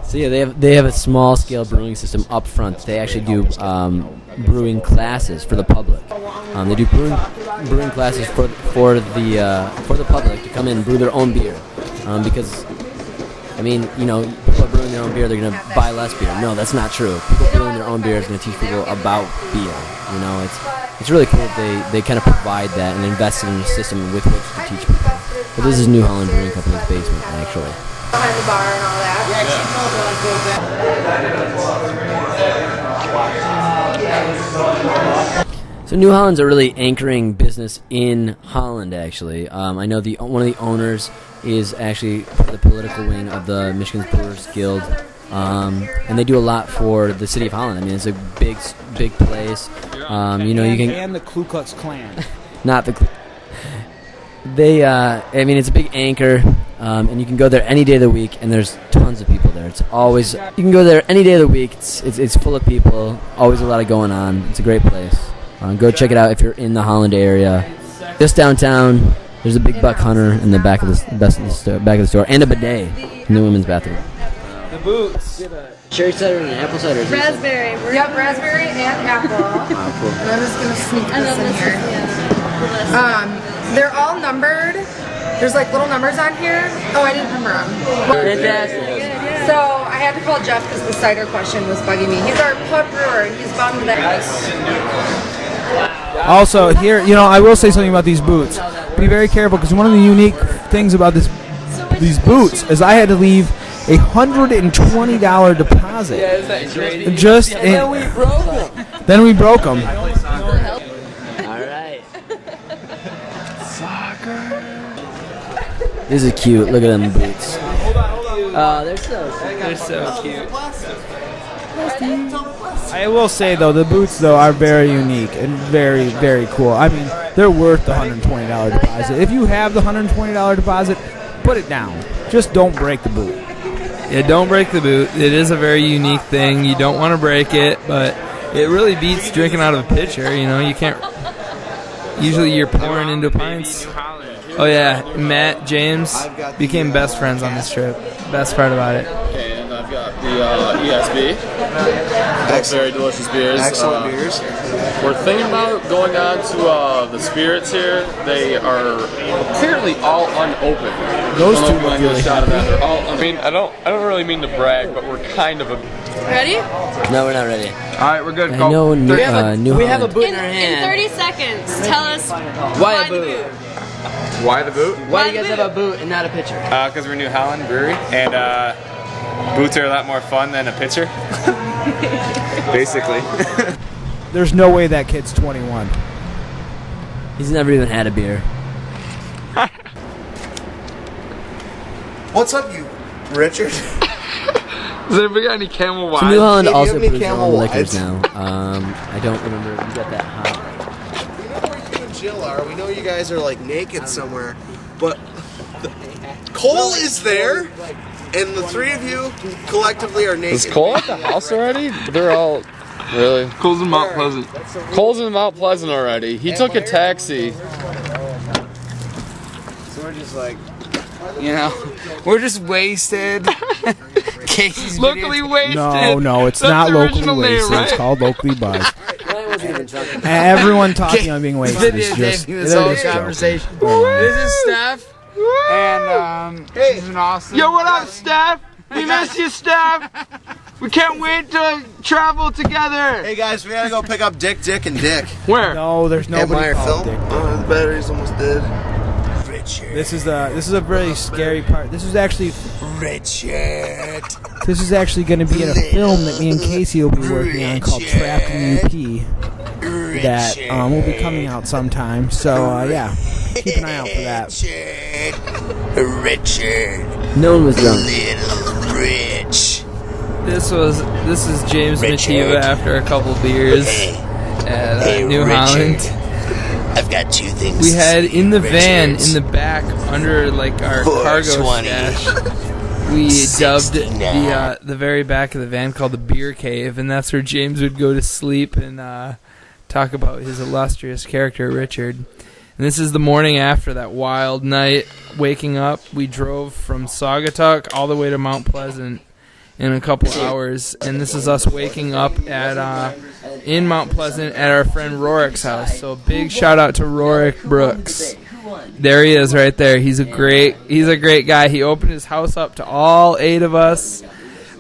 So yeah, they have a small-scale brewing system up front. They actually do brewing classes for the public. They do brewing classes for the public to come in and brew their own beer. Because, I mean, you know, people are brewing their own beer, they're going to buy less beer. No, that's not true. People brewing their own beer is going to teach people about beer. You know, it's really cool that they kind of provide that and invest in a system with which to teach people. But this is New Holland Brewing Company's basement, actually. Behind the bar and all that. So New Holland's a really anchoring business in Holland, actually. I know one of the owners is actually the political wing of the Michigan Brewers Guild, and they do a lot for the city of Holland. I mean, it's a big place. You know, you can and the Ku Klux Klan. Not the. They, I mean, it's a big anchor, and you can go there any day of the week, and there's tons of people there. It's always, you can go there any day of the week. It's full of people, always a lot of going on. It's a great place. Go check it out if you're in the Holland area. Just downtown, there's a big buck hunter in the back of the store, and a bidet in the women's bathroom. The boots. Cherry cider and apple cider. Raspberry. Yep, raspberry and apple. Oh, cool. And I'm just gonna sneak this in here. They're all numbered. There's like little numbers on here. Oh, I didn't number them. Fantastic. So I had to call Jeff because the cider question was bugging me. He's our pub brewer. He's bummed that. Also, here, you know, I will say something about these boots. Be very careful, because one of the unique things about these boots is I had to leave a $120 deposit. Yeah, is that crazy? Then we broke them. Then we broke them. All right. Soccer. This is cute. Look at them boots. They're so cute. I will say, though, the boots, though, are very unique and very, very cool. I mean, they're worth the $120 deposit. If you have the $120 deposit, put it down. Just don't break the boot. Yeah, don't break the boot. It is a very unique thing. You don't want to break it, but it really beats drinking out of a pitcher. You know, you can't. Usually you're pouring into pints. Oh, yeah. Matt, James became best friends on this trip. Best part about it. And I've got the ESB. Very delicious beers. Excellent beers. We're thinking about going on to the spirits here. They are apparently all unopened. Those two look really shot of that. They're all. I mean, I don't really mean to brag, but we're kind of a. Ready? No, we're not ready. All right, we're good. I know New Holland. We have a boot in our hand. In 30 seconds, tell us Why a boot? Why the boot? Why do you guys have a boot and not a pitcher? Because we're New Holland Brewery, and boots are a lot more fun than a pitcher. Basically. There's no way that kid's 21. He's never even had a beer. What's up, you Richard? Has anybody got any Camel Wine? So New Holland Hey, do you also have any brews their Camel own liquors Wides? now. I don't remember. You got that hot. Jill are. We know you guys are like naked somewhere, but Cole is there, and the three of you collectively are naked. Is Cole at the house already? They're all really. Cole's in Mount Pleasant. Cole's in Mount Pleasant already. He took a taxi. So we're just like, you know, we're just wasted. Casey's Locally wasted. No, it's That's not the locally original name, wasted. right? It's called locally buzzed. Everyone talking on being wasted is just this whole conversation. This is Steph, and she's in Austin. Yo, what up, Steph? We miss you, Steph. We can't wait to travel together. Hey guys, we gotta go pick up Dick, and Dick. Where? No, there's At nobody Meyer called Film. Dick. The battery's almost dead. Richard. This is a really scary part. This is actually Richard. This is actually going to be in a film that me and Casey will be working on called Trapped in UP. That will be coming out sometime. So yeah, keep an eye out for that. Richard. No one was drunk. Little Rich. This is James Mativa after a couple beers at New Holland. I've got two things. We had in the van in the back under like our cargo stash. We dubbed the very back of the van called the beer cave, and that's where James would go to sleep and talk about his illustrious character Richard. And this is the morning after that wild night. Waking up, we drove from Saugatuck all the way to Mount Pleasant in a couple hours, and this is us waking up at in Mount Pleasant at our friend Rorick's house. So big shout out to Rorick Brooks. There he is right there. He's a great guy. He opened his house up to all 8 of us,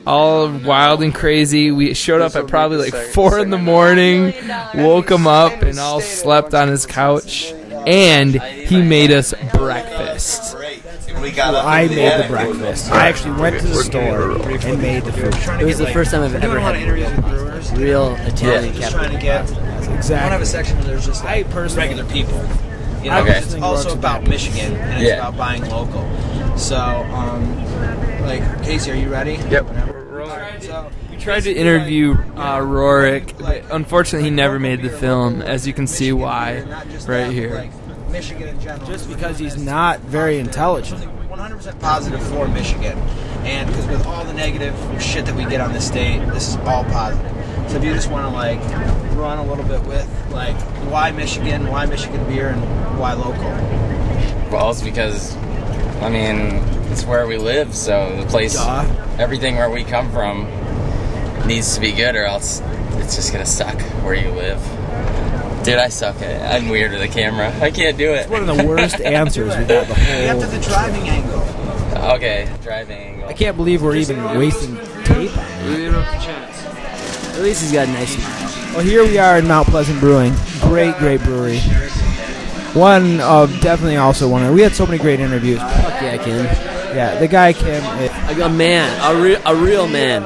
all wild and crazy. We showed up at probably like 4 in the morning, woke him up, and all slept on his couch, and he made us breakfast. I made the breakfast. I actually went to the store and made the food. It was the first time I've ever had real Italian trying to get exactly. I don't have a section where there's just like regular people. You know, Okay. It's also about Michigan and it's about buying local. So, like, Casey, are you ready? Yep. We tried to interview Rorick, but unfortunately he never made the film, as you can see why right here. Michigan in general. Just because he's not very intelligent. 100% positive for Michigan. And because with all the negative shit that we get on the state, this is all positive. So if you just want to, like, run a little bit with, like, why Michigan beer, and why local? Well, it's because, I mean, it's where we live, so the place, everything where we come from needs to be good, or else it's just going to suck where you live. Dude, I suck at it. I'm weird with the camera. I can't do it. It's one of the worst answers we got the whole... You have to the driving angle. Okay, driving angle. I can't believe we're even wasting tape on it. At least he's got a nice smile. Well, here we are in Mount Pleasant Brewing. Great brewery. One of definitely also one. We had so many great interviews. Fuck yeah, Kim. Yeah, the guy Kim. A man, a real man.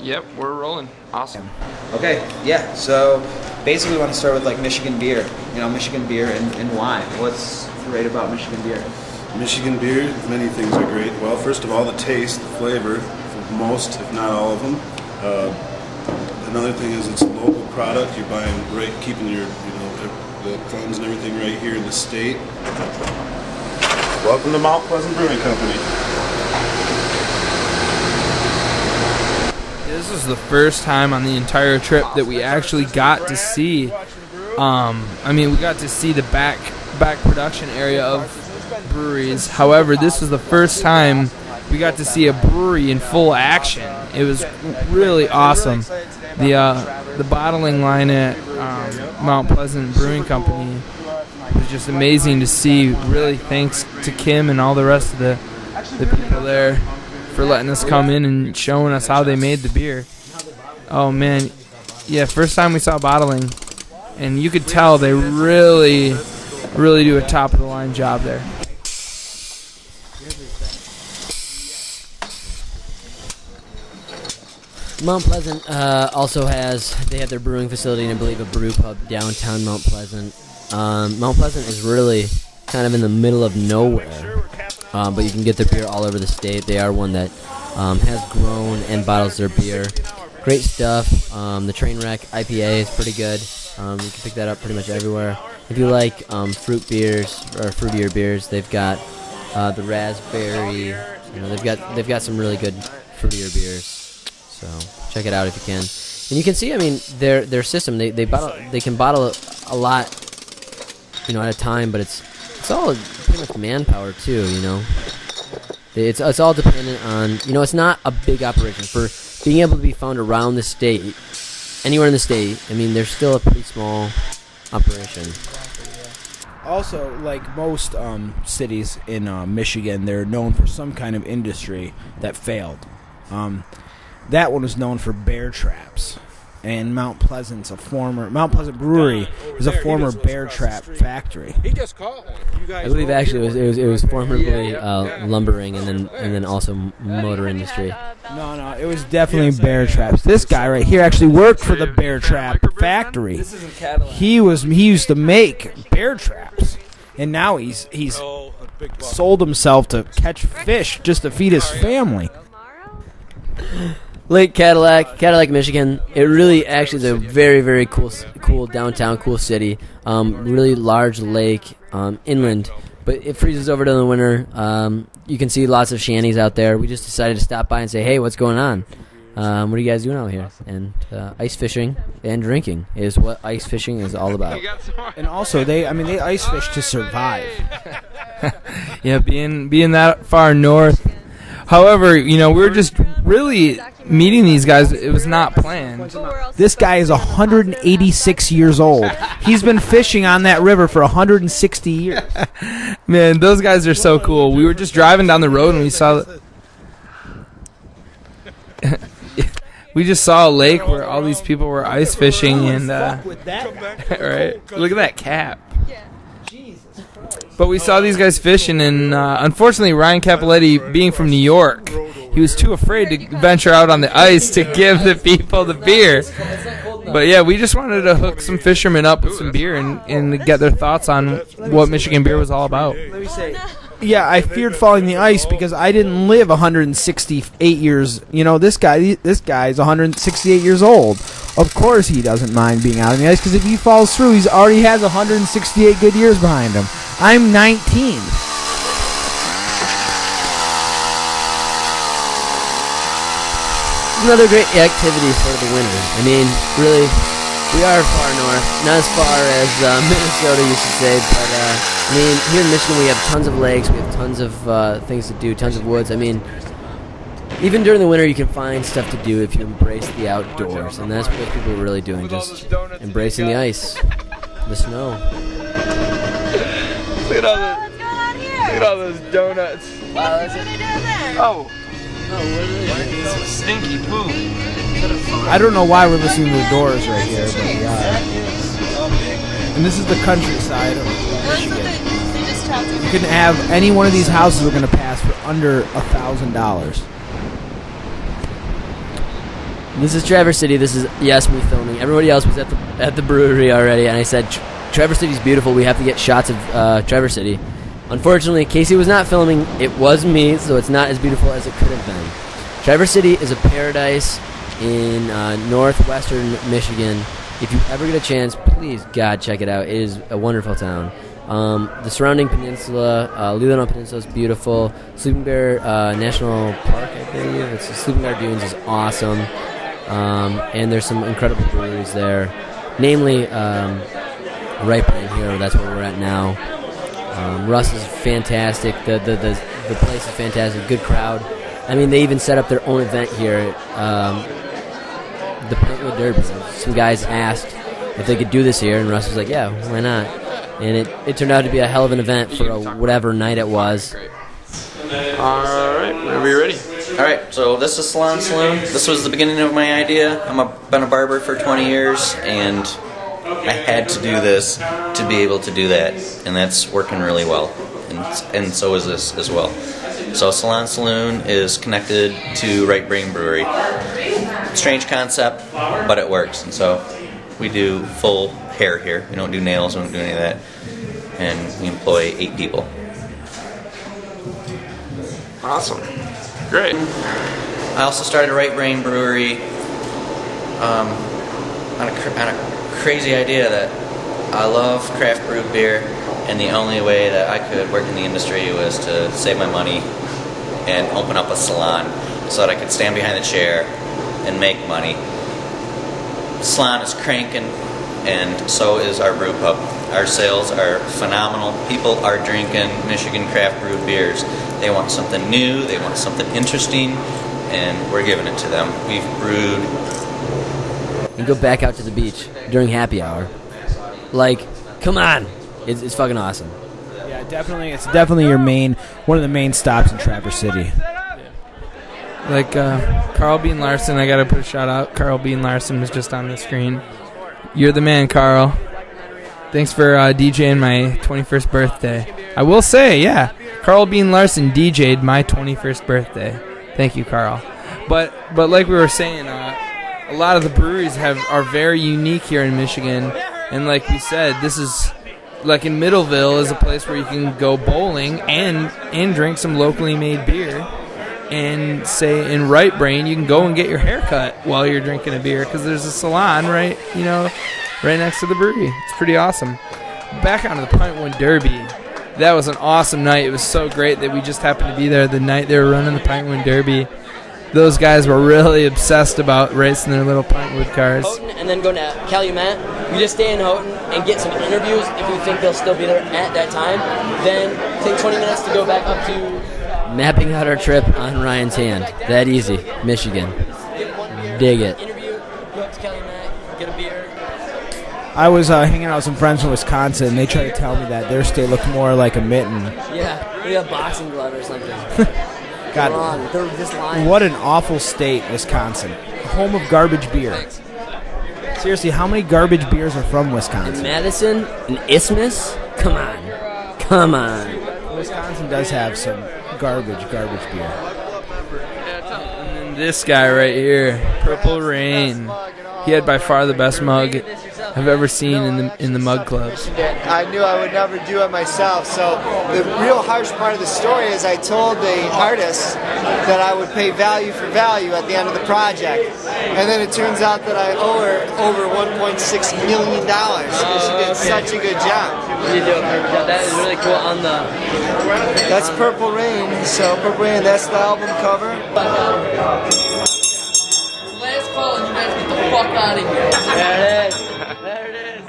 Yep, we're rolling. Awesome. Okay, yeah. So basically, we want to start with like Michigan beer. You know, Michigan beer and why. What's great about Michigan beer? Michigan beer, many things are great. Well, first of all, the taste, the flavor, for most, if not all of them. Another thing is it's a local product. You're buying right, keeping your, the funds and everything right here in the state. Welcome to Mount Pleasant Brewing Company. This was the first time on the entire trip that we actually got to see. We got to see the back production area of breweries. However, this was the first time we got to see a brewery in full action. It was really awesome. The bottling line at Mount Pleasant Brewing Company was just amazing to see. Really, thanks to Kim and all the rest of the people there for letting us come in and showing us how they made the beer. Oh man, yeah, first time we saw bottling, and you could tell they really do a top of the line job there. Mount Pleasant also they have their brewing facility and I believe a brew pub downtown Mount Pleasant. Mount Pleasant is really kind of in the middle of nowhere, but you can get their beer all over the state. They are one that has grown and bottles their beer. Great stuff. The Trainwreck IPA is pretty good. You can pick that up pretty much everywhere. If you like fruit beers or fruitier beers, they've got the raspberry. They've got some really good fruitier beers. So check it out if you can. And you can see, their system. They can bottle a lot, at a time, but it's all pretty much manpower too. It's all dependent on, it's not a big operation. For being able to be found around the state, anywhere in the state, there's still a pretty small operation. Also, like most cities in Michigan, they're known for some kind of industry that failed. That one was known for bear traps. in Mount Pleasant. Mount Pleasant Brewery is a former bear trap factory. He just caught one. You guys I believe actually it was formerly lumbering and then also motor industry. No, it was definitely bear traps. This guy right here actually worked for the bear trap factory. This is in Cadillac. He used to make bear traps, and now he's sold himself to catch fish just to feed his family. Lake Cadillac, Michigan. It really actually is a very, very cool downtown, cool city. Really large lake, inland, but it freezes over during the winter. You can see lots of shanties out there. We just decided to stop by and say, hey, what's going on? What are you guys doing out here? And ice fishing and drinking is what ice fishing is all about. And also, they ice fish to survive. Yeah, being that far north. However, we were just really meeting these guys. It was not planned. This guy is 186 years old. He's been fishing on that river for 160 years. Man, those guys are so cool. We were just driving down the road and we saw... We just saw a lake where all these people were ice fishing and... right? Look at that cap. But we saw these guys fishing, and unfortunately, Ryan Capoletti, being from New York, he was too afraid to venture out on the ice to give the people the beer. But yeah, we just wanted to hook some fishermen up with some beer and get their thoughts on what Michigan beer was all about. Let me say, yeah, I feared falling in the ice because I didn't live 168 years. This guy is 168 years old. Of course he doesn't mind being out on the ice because if he falls through, he already has 168 good years behind him. I'm 19. Another great activity for the winter. I mean, really, we are far north, not as far as Minnesota, you should say, but I mean, here in Michigan we have tons of lakes, we have tons of things to do, tons of woods. I mean, even during the winter you can find stuff to do if you embrace the outdoors, and that's what people are really doing, just embracing the ice, the snow. Look at all those donuts. Wow, what are they doing there? Oh, some stinky poo. I don't know why we're listening to the Doors right here, but we are. And this is the countryside of Michigan. You can have any one of these houses we're going to pass for under $1,000. This is Traverse City. This is me filming. Everybody else was at the brewery already, and I said, Traverse City's beautiful. We have to get shots of Traverse City. Unfortunately, Casey was not filming. It was me, so it's not as beautiful as it could have been. Traverse City is a paradise in northwestern Michigan. If you ever get a chance, please, God, check it out. It is a wonderful town. The surrounding peninsula, Leelanau Peninsula is beautiful. Sleeping Bear National Park, I believe. It's Sleeping Bear Dunes is awesome. And there's some incredible breweries there. Namely, Right Brain here, that's where we're at now. Russ is fantastic. The place is fantastic. Good crowd. I mean, they even set up their own event here. The Pentwood Derby. Some guys asked if they could do this here, and Russ was like, "Yeah, why not?" And it turned out to be a hell of an event for whatever night it was. All right, whenever you're ready. All right, so this is Salon Saloon. This was the beginning of my idea. Been a barber for 20 years, and I had to do this to be able to do that, and that's working really well, and so is this as well. So Salon Saloon is connected to Right Brain Brewery. Strange concept, but it works, and so we do full hair here. We don't do nails, we don't do any of that, and we employ 8 people. Awesome. Great. I also started Right Brain Brewery on a crazy idea that I love craft brewed beer, and the only way that I could work in the industry was to save my money and open up a salon so that I could stand behind the chair and make money. The salon is cranking, and so is our brew pub. Our sales are phenomenal. People are drinking Michigan craft brewed beers. They want something new, they want something interesting, and we're giving it to them. We've brewed. And go back out to the beach during happy hour. Like, come on. It's fucking awesome. Yeah, definitely. It's definitely one of the main stops in Traverse City. Like Carl Bean Larson, I gotta put a shout out. Carl Bean Larson was just on the screen. You're the man, Carl. Thanks for DJing my 21st birthday. I will say, yeah, Carl Bean Larson DJ'd my 21st birthday. Thank you, Carl. But like we were saying, a lot of the breweries are very unique here in Michigan, and like we said, this is like in Middleville is a place where you can go bowling and drink some locally made beer. And say in Right Brain, you can go and get your hair cut while you're drinking a beer because there's a salon right next to the brewery. It's pretty awesome. Back onto the Pint One Derby. That was an awesome night. It was so great that we just happened to be there the night they were running the Pint One Derby. Those guys were really obsessed about racing their little Pintwood cars. Houghton and then go to Calumet. You just stay in Houghton and get some interviews if you think they'll still be there at that time. Then take 20 minutes to go back up to... Mapping out our trip on Ryan's hand. That easy. Michigan. Dig it. Interview, go up to Calumet, get a beer. I was hanging out with some friends from Wisconsin, and they tried to tell me that their state looked more like a mitten. Yeah, we have boxing glove or something. God, they're just lying. What an awful state, Wisconsin. Home of garbage beer. Seriously, how many garbage beers are from Wisconsin? In Madison? In Isthmus? Come on. Come on. Wisconsin does have some garbage beer. And then this guy right here, Purple Rain. He had by far the best mug I've ever seen in the mug clubs. I knew I would never do it myself, so the real harsh part of the story is I told the artist that I would pay value for value at the end of the project, and then it turns out that I owe her over $1.6 million because she did such a good job. You do. That is really cool on the... That's Purple Rain, so Purple Rain, that's the album cover. Last call and you guys get the fuck out of here. There it is. There it is.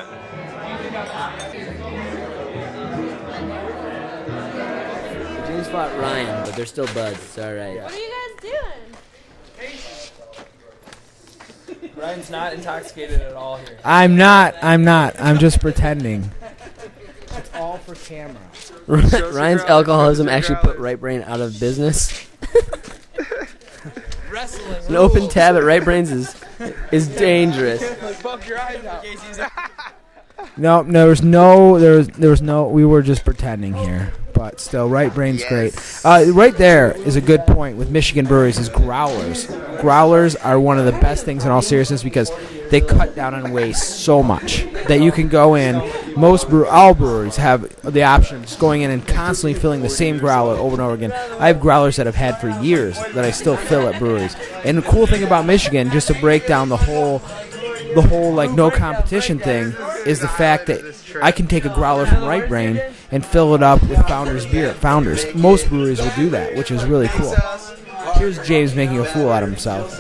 James fought Ryan, but they're still buds. It's alright. What are you guys doing? Ryan's not intoxicated at all here. I'm not. I'm just pretending. It's all for camera. Ryan's alcoholism actually put Right Brain out of business. An open tab at Right Brains is dangerous. No, there was no. We were just pretending here, but still, Right Brain's great. Right there is a good point with Michigan breweries is growlers. Growlers are one of the best things in all seriousness because they cut down on waste so much that you can go in. All breweries have the option of just going in and constantly filling the same growler over and over again. I have growlers that I've had for years that I still fill at breweries. And the cool thing about Michigan, just to break down the whole like no competition thing, is the fact that I can take a growler from Right Brain and fill it up with Founders beer at Founders. Most breweries will do that, which is really cool. Here's James making a fool out of himself.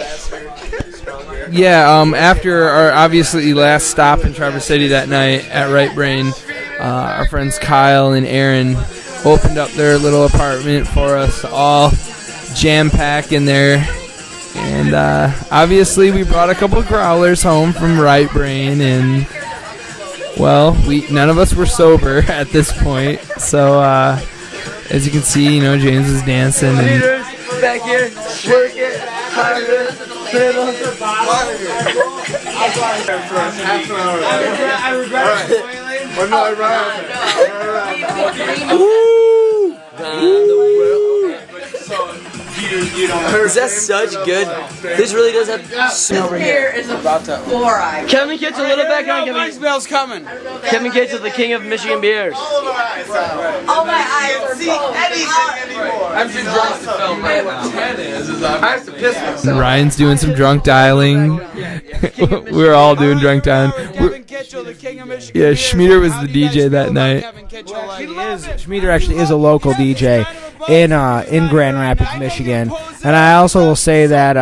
Yeah, after our obviously last stop in Traverse City that night at Right Brain, our friends Kyle and Aaron opened up their little apartment for us all jam-pack in there. And obviously we brought a couple of growlers home from Right Brain, and well, none of us were sober at this point. So as you can see, James is dancing. And back here, work it, harder, little. I regret it. Or no, Is that such good? This really does have. This beer is a fluoride. Kevin Kitchell, a little back on Kevin. Voice bell's coming. Kevin Kitchell, the king of Michigan beers. All my eyes are closed. I'm too drunk to film right now. I have to piss myself. Ryan's doing some drunk dialing. We're all doing drunk dialing. Kevin Kitchell, the king of Michigan. Yeah, Schmieder was the DJ that night. Schmieder actually is a local DJ in Grand Rapids, Michigan, and I also will say that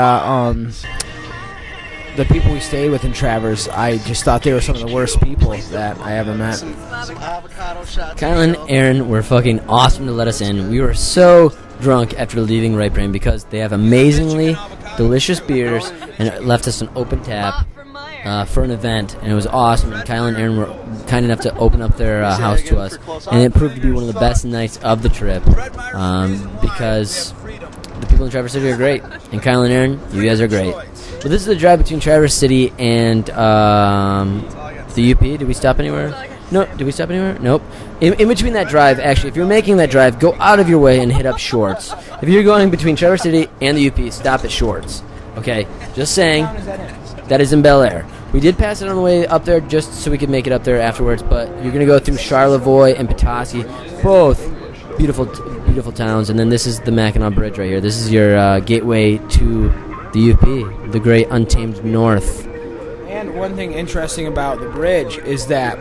the people we stayed with in Traverse, I just thought they were some of the worst people that I ever met. Kyle and Aaron were fucking awesome to let us in. We were so drunk after leaving Right Brain because they have amazingly delicious beers, and it left us an open tap for an event, and it was awesome. And Kyle and Aaron were kind enough to open up their house to us, and it proved to be one of the best nights of the trip because the people in Traverse City are great. And Kyle and Aaron, you guys are great. But this is the drive between Traverse City and the UP. Did we stop anywhere? No. Did we stop anywhere? Nope. In between that drive, actually, if you're making that drive, go out of your way and hit up Shorts. If you're going between Traverse City and the UP, stop at Shorts. Okay? Just saying. That is in Bel Air. We did pass it on the way up there just so we could make it up there afterwards, but you're going to go through Charlevoix and Petoskey, both beautiful towns, and then this is the Mackinac Bridge right here. This is your gateway to the UP, the great untamed North. And one thing interesting about the bridge is that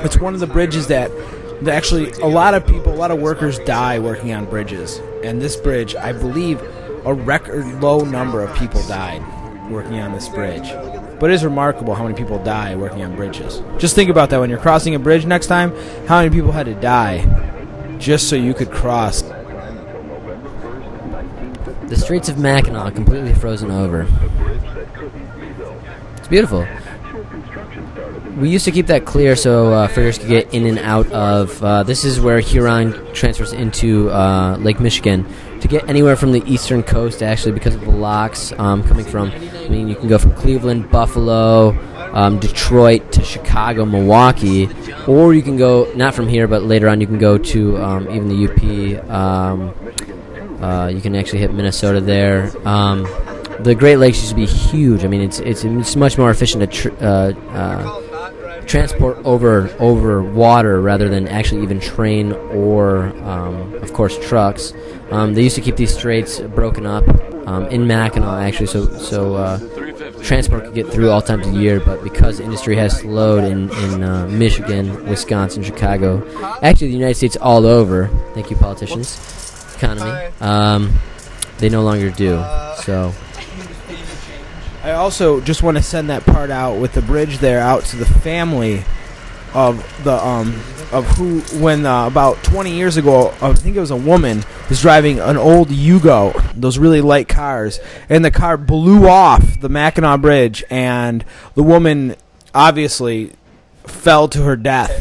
it's one of the bridges that actually a lot of workers die working on bridges. And this bridge, I believe, a record low number of people died working on this bridge. But it is remarkable how many people die working on bridges. Just think about that when you're crossing a bridge next time, how many people had to die just so you could cross. The streets of Mackinac completely frozen over. It's beautiful. We used to keep that clear so friggers could get in and out of... this is where Huron transfers into Lake Michigan. To get anywhere from the eastern coast, actually, because of the locks coming from... I mean, you can go from Cleveland, Buffalo, Detroit to Chicago, Milwaukee, or you can go, not from here, but later on you can go to even the UP. You can actually hit Minnesota there. The Great Lakes used to be huge. I mean, it's much more efficient to transport over water rather than actually even train or, of course, trucks. They used to keep these straits broken up in Mackinac, actually, so transport could get through all times of the year. But because industry has slowed in Michigan, Wisconsin, Chicago, actually the United States all over, thank you, politicians, economy, they no longer do. So I also just want to send that part out with the bridge there out to the family of the who when about 20 years ago, I think it was a woman was driving an old Yugo, those really light cars, and the car blew off the Mackinac Bridge, and the woman obviously fell to her death.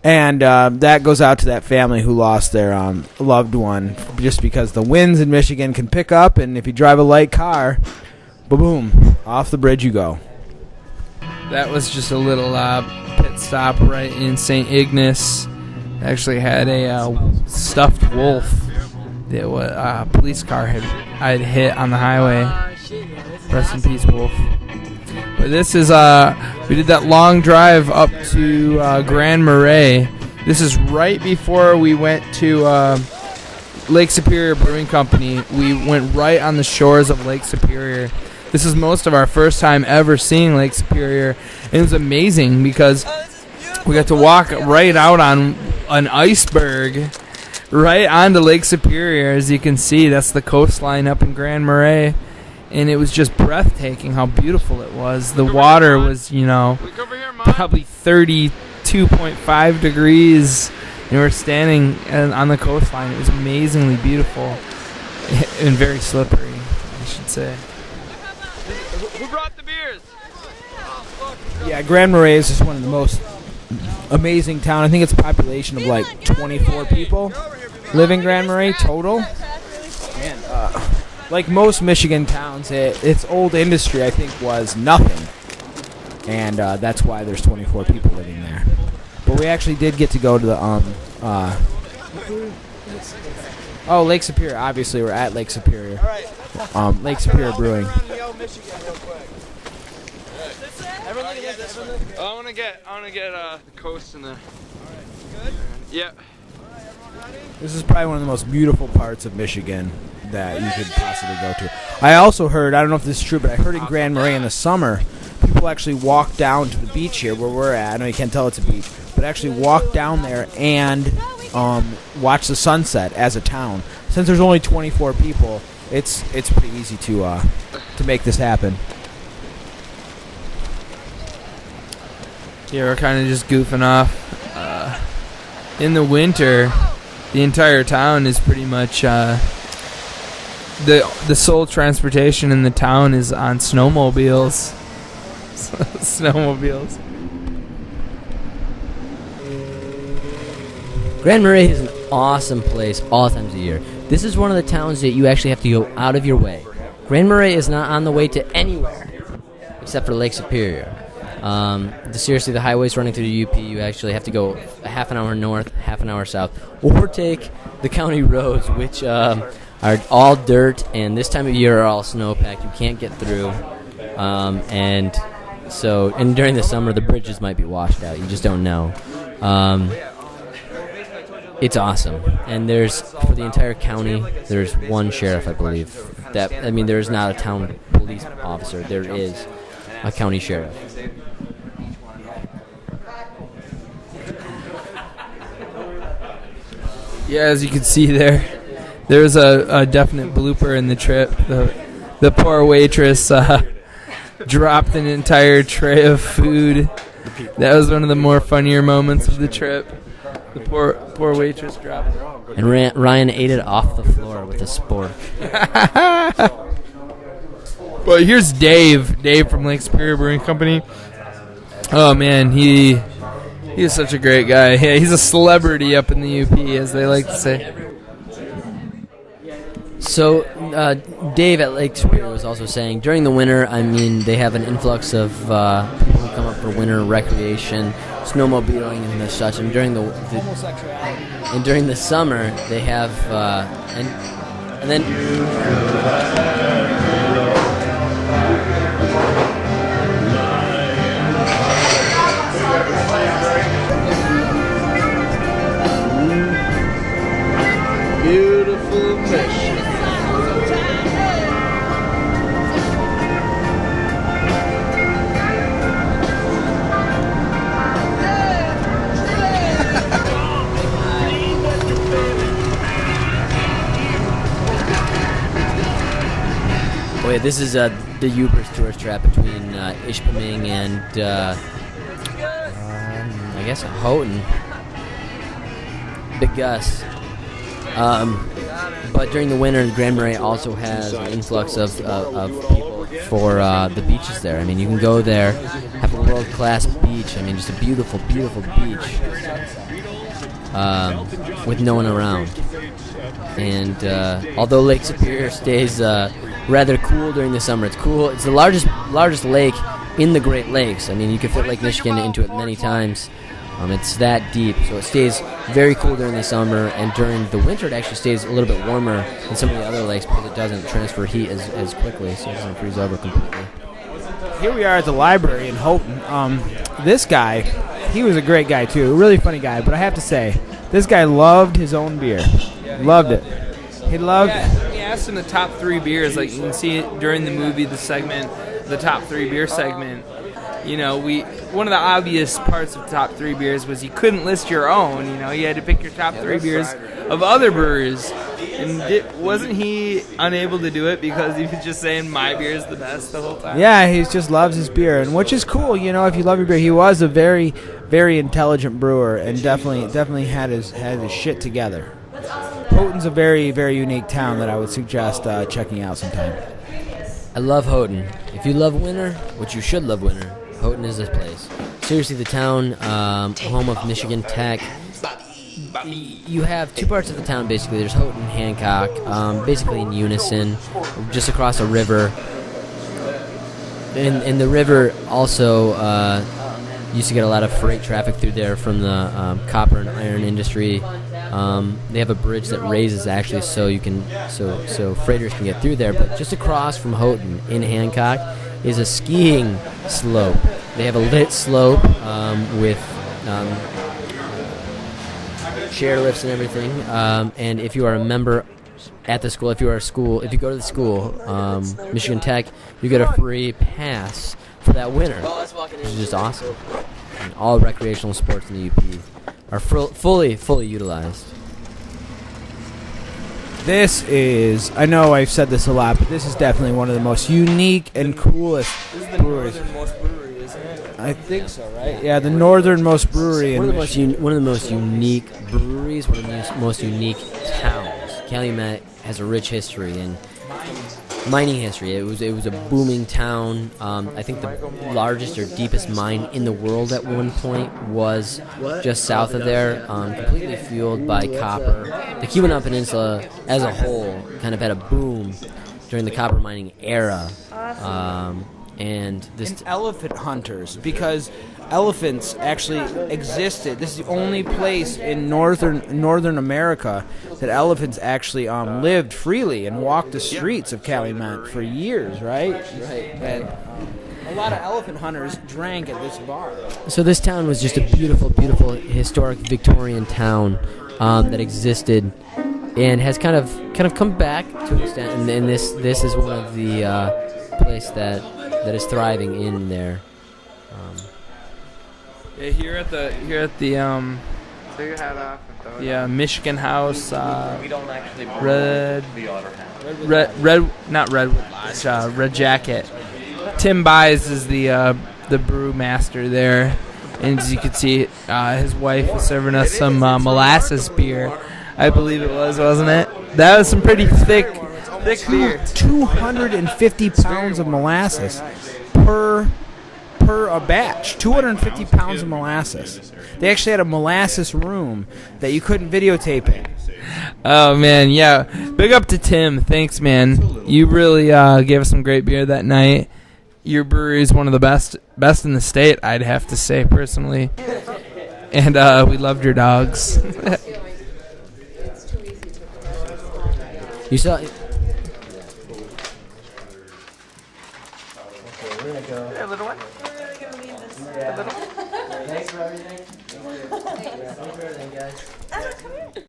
And that goes out to that family who lost their loved one just because the winds in Michigan can pick up, and if you drive a light car, boom, off the bridge you go. That was just a little pit stop right in St. Ignace. Actually had a stuffed wolf that a police car I'd hit on the highway. Rest in peace, wolf. But this is we did that long drive up to Grand Marais. This is right before we went to Lake Superior Brewing Company. We went right on the shores of Lake Superior. This is most of our first time ever seeing Lake Superior. And it was amazing because we got to walk right out on an iceberg right onto Lake Superior. As you can see, that's the coastline up in Grand Marais. And it was just breathtaking how beautiful it was. The water was, probably 32.5 degrees. And we're standing on the coastline. It was amazingly beautiful and very slippery, I should say. Who brought the beers? Yeah, Grand Marais is just one of the most amazing towns. I think it's a population of like 24 people live in Grand Marais total. And like most Michigan towns, its old industry, I think, was nothing. And that's why there's 24 people living there. But we actually did get to go to the Lake Superior. Obviously, we're at Lake Superior. Lake Superior Brewing. I want to get the coast and the. Good. Yeah. This is probably one of the most beautiful parts of Michigan that you could possibly go to. I also heard, I don't know if this is true, but I heard in Grand Marais in the summer, people actually walk down to the beach here where we're at. I know you can't tell it's a beach, but actually walk down there and watch the sunset as a town. Since there's only 24 people, it's pretty easy to make this happen. Yeah, we're kind of just goofing off. In the winter, the entire town is pretty much the sole transportation in the town is on snowmobiles. Snowmobiles. Grand Marais is an awesome place all times of year. This is one of the towns that you actually have to go out of your way. Grand Marais is not on the way to anywhere except for Lake Superior. Seriously, the highways running through the UP, you actually have to go a half an hour north, half an hour south, or take the county roads, which are all dirt, and this time of year are all snow-packed. You can't get through. And during the summer, the bridges might be washed out. You just don't know. It's awesome. And for the entire county, there's one sheriff, I believe. There's not a town police officer. There is a county sheriff. Yeah, as you can see there was a definite blooper in the trip. The poor waitress dropped an entire tray of food. That was one of the more funnier moments of the trip. The poor waitress dropped it. And Ryan ate it off the floor with a spork. But here's Dave from Lake Superior Brewing Company. Oh man, he is such a great guy. Yeah, he's a celebrity up in the UP, as they like to say. So, Dave at Lake Superior was also saying, during the winter, they have an influx of people who come up for winter recreation, snowmobiling and such. And during the summer, they have and then. Beautiful Michigan. Oh yeah, this is the Ubers tourist trap between Ishpeming and I guess Houghton. Big Gus. But during the winter, Grand Marais also has an influx of people for the beaches there. You can go there, have a world-class beach. Just a beautiful, beautiful beach with no one around. And although Lake Superior stays rather cool during the summer, it's cool. It's the largest lake in the Great Lakes. You could fit Lake Michigan into it many times. It's that deep, so it stays very cool during the summer, and during the winter it actually stays a little bit warmer than some of the other lakes because it doesn't transfer heat as quickly, so it doesn't freeze over completely. Here we are at the library in Houghton. This guy, he was a great guy too, a really funny guy, but I have to say, this guy loved his own beer. Loved it. He loved... Yeah, we asked him the top 3 beers, like you can see it during the movie, the top 3 beer segment. One of the obvious parts of top 3 beers was you couldn't list your own. You had to pick your top 3 beers of other brewers. And wasn't he unable to do it because he was just saying my beer is the best the whole time? Yeah, he just loves his beer, and which is cool. If you love your beer, he was a very, very intelligent brewer, and definitely had his shit together. Houghton's a very, very unique town that I would suggest checking out sometime. I love Houghton. If you love winter, which you should love winter, Houghton is this place. Seriously, the town, home of Michigan Tech. You have 2 parts of the town, basically. There's Houghton, Hancock, basically in unison, just across a river. And the river also used to get a lot of freight traffic through there from the copper and iron industry. They have a bridge that raises actually so freighters can get through there. But just across from Houghton in Hancock is a skiing slope. They have a lit slope with chairlifts and everything. And if you are a member at the school, if you go to the school, Michigan Tech, you get a free pass for that winter, which is just awesome. And all recreational sports in the UP are fully utilized. This is, I know I've said this a lot, but this is definitely one of the most unique and coolest breweries. This is the northernmost brewery, isn't it? I think so, right? Yeah, the northernmost brewery. One of the most unique breweries, one of the most unique towns. Calumet has a rich history, and mining history. It was a booming town. I think the largest or deepest mine in the world at one point was just south of there, completely fueled by copper. The Keweenaw Peninsula as a whole kind of had a boom during the copper mining era. And elephant hunters, because elephants actually existed. This is the only place in northern America that elephants actually lived freely and walked the streets of Calumet for years, right? Right. And a lot of elephant hunters drank at this bar. So this town was just a beautiful, beautiful historic Victorian town that existed and has kind of come back to an extent. And this is one of the place that is thriving in there. Yeah, here at the Take your hat off and throw it on. Michigan House. We don't actually Red Jacket. Tim Buys is the brew master there, and as you can see, his wife is serving us some molasses beer. I believe it was, wasn't it? That was some pretty thick beer. 250 pounds of molasses per a batch. 250 pounds of molasses. They actually had a molasses room that you couldn't videotape in. Oh man, yeah. Big up to Tim. Thanks, man. You really gave us some great beer that night. Your brewery is one of the best in the state, I'd have to say personally. And we loved your dogs. You saw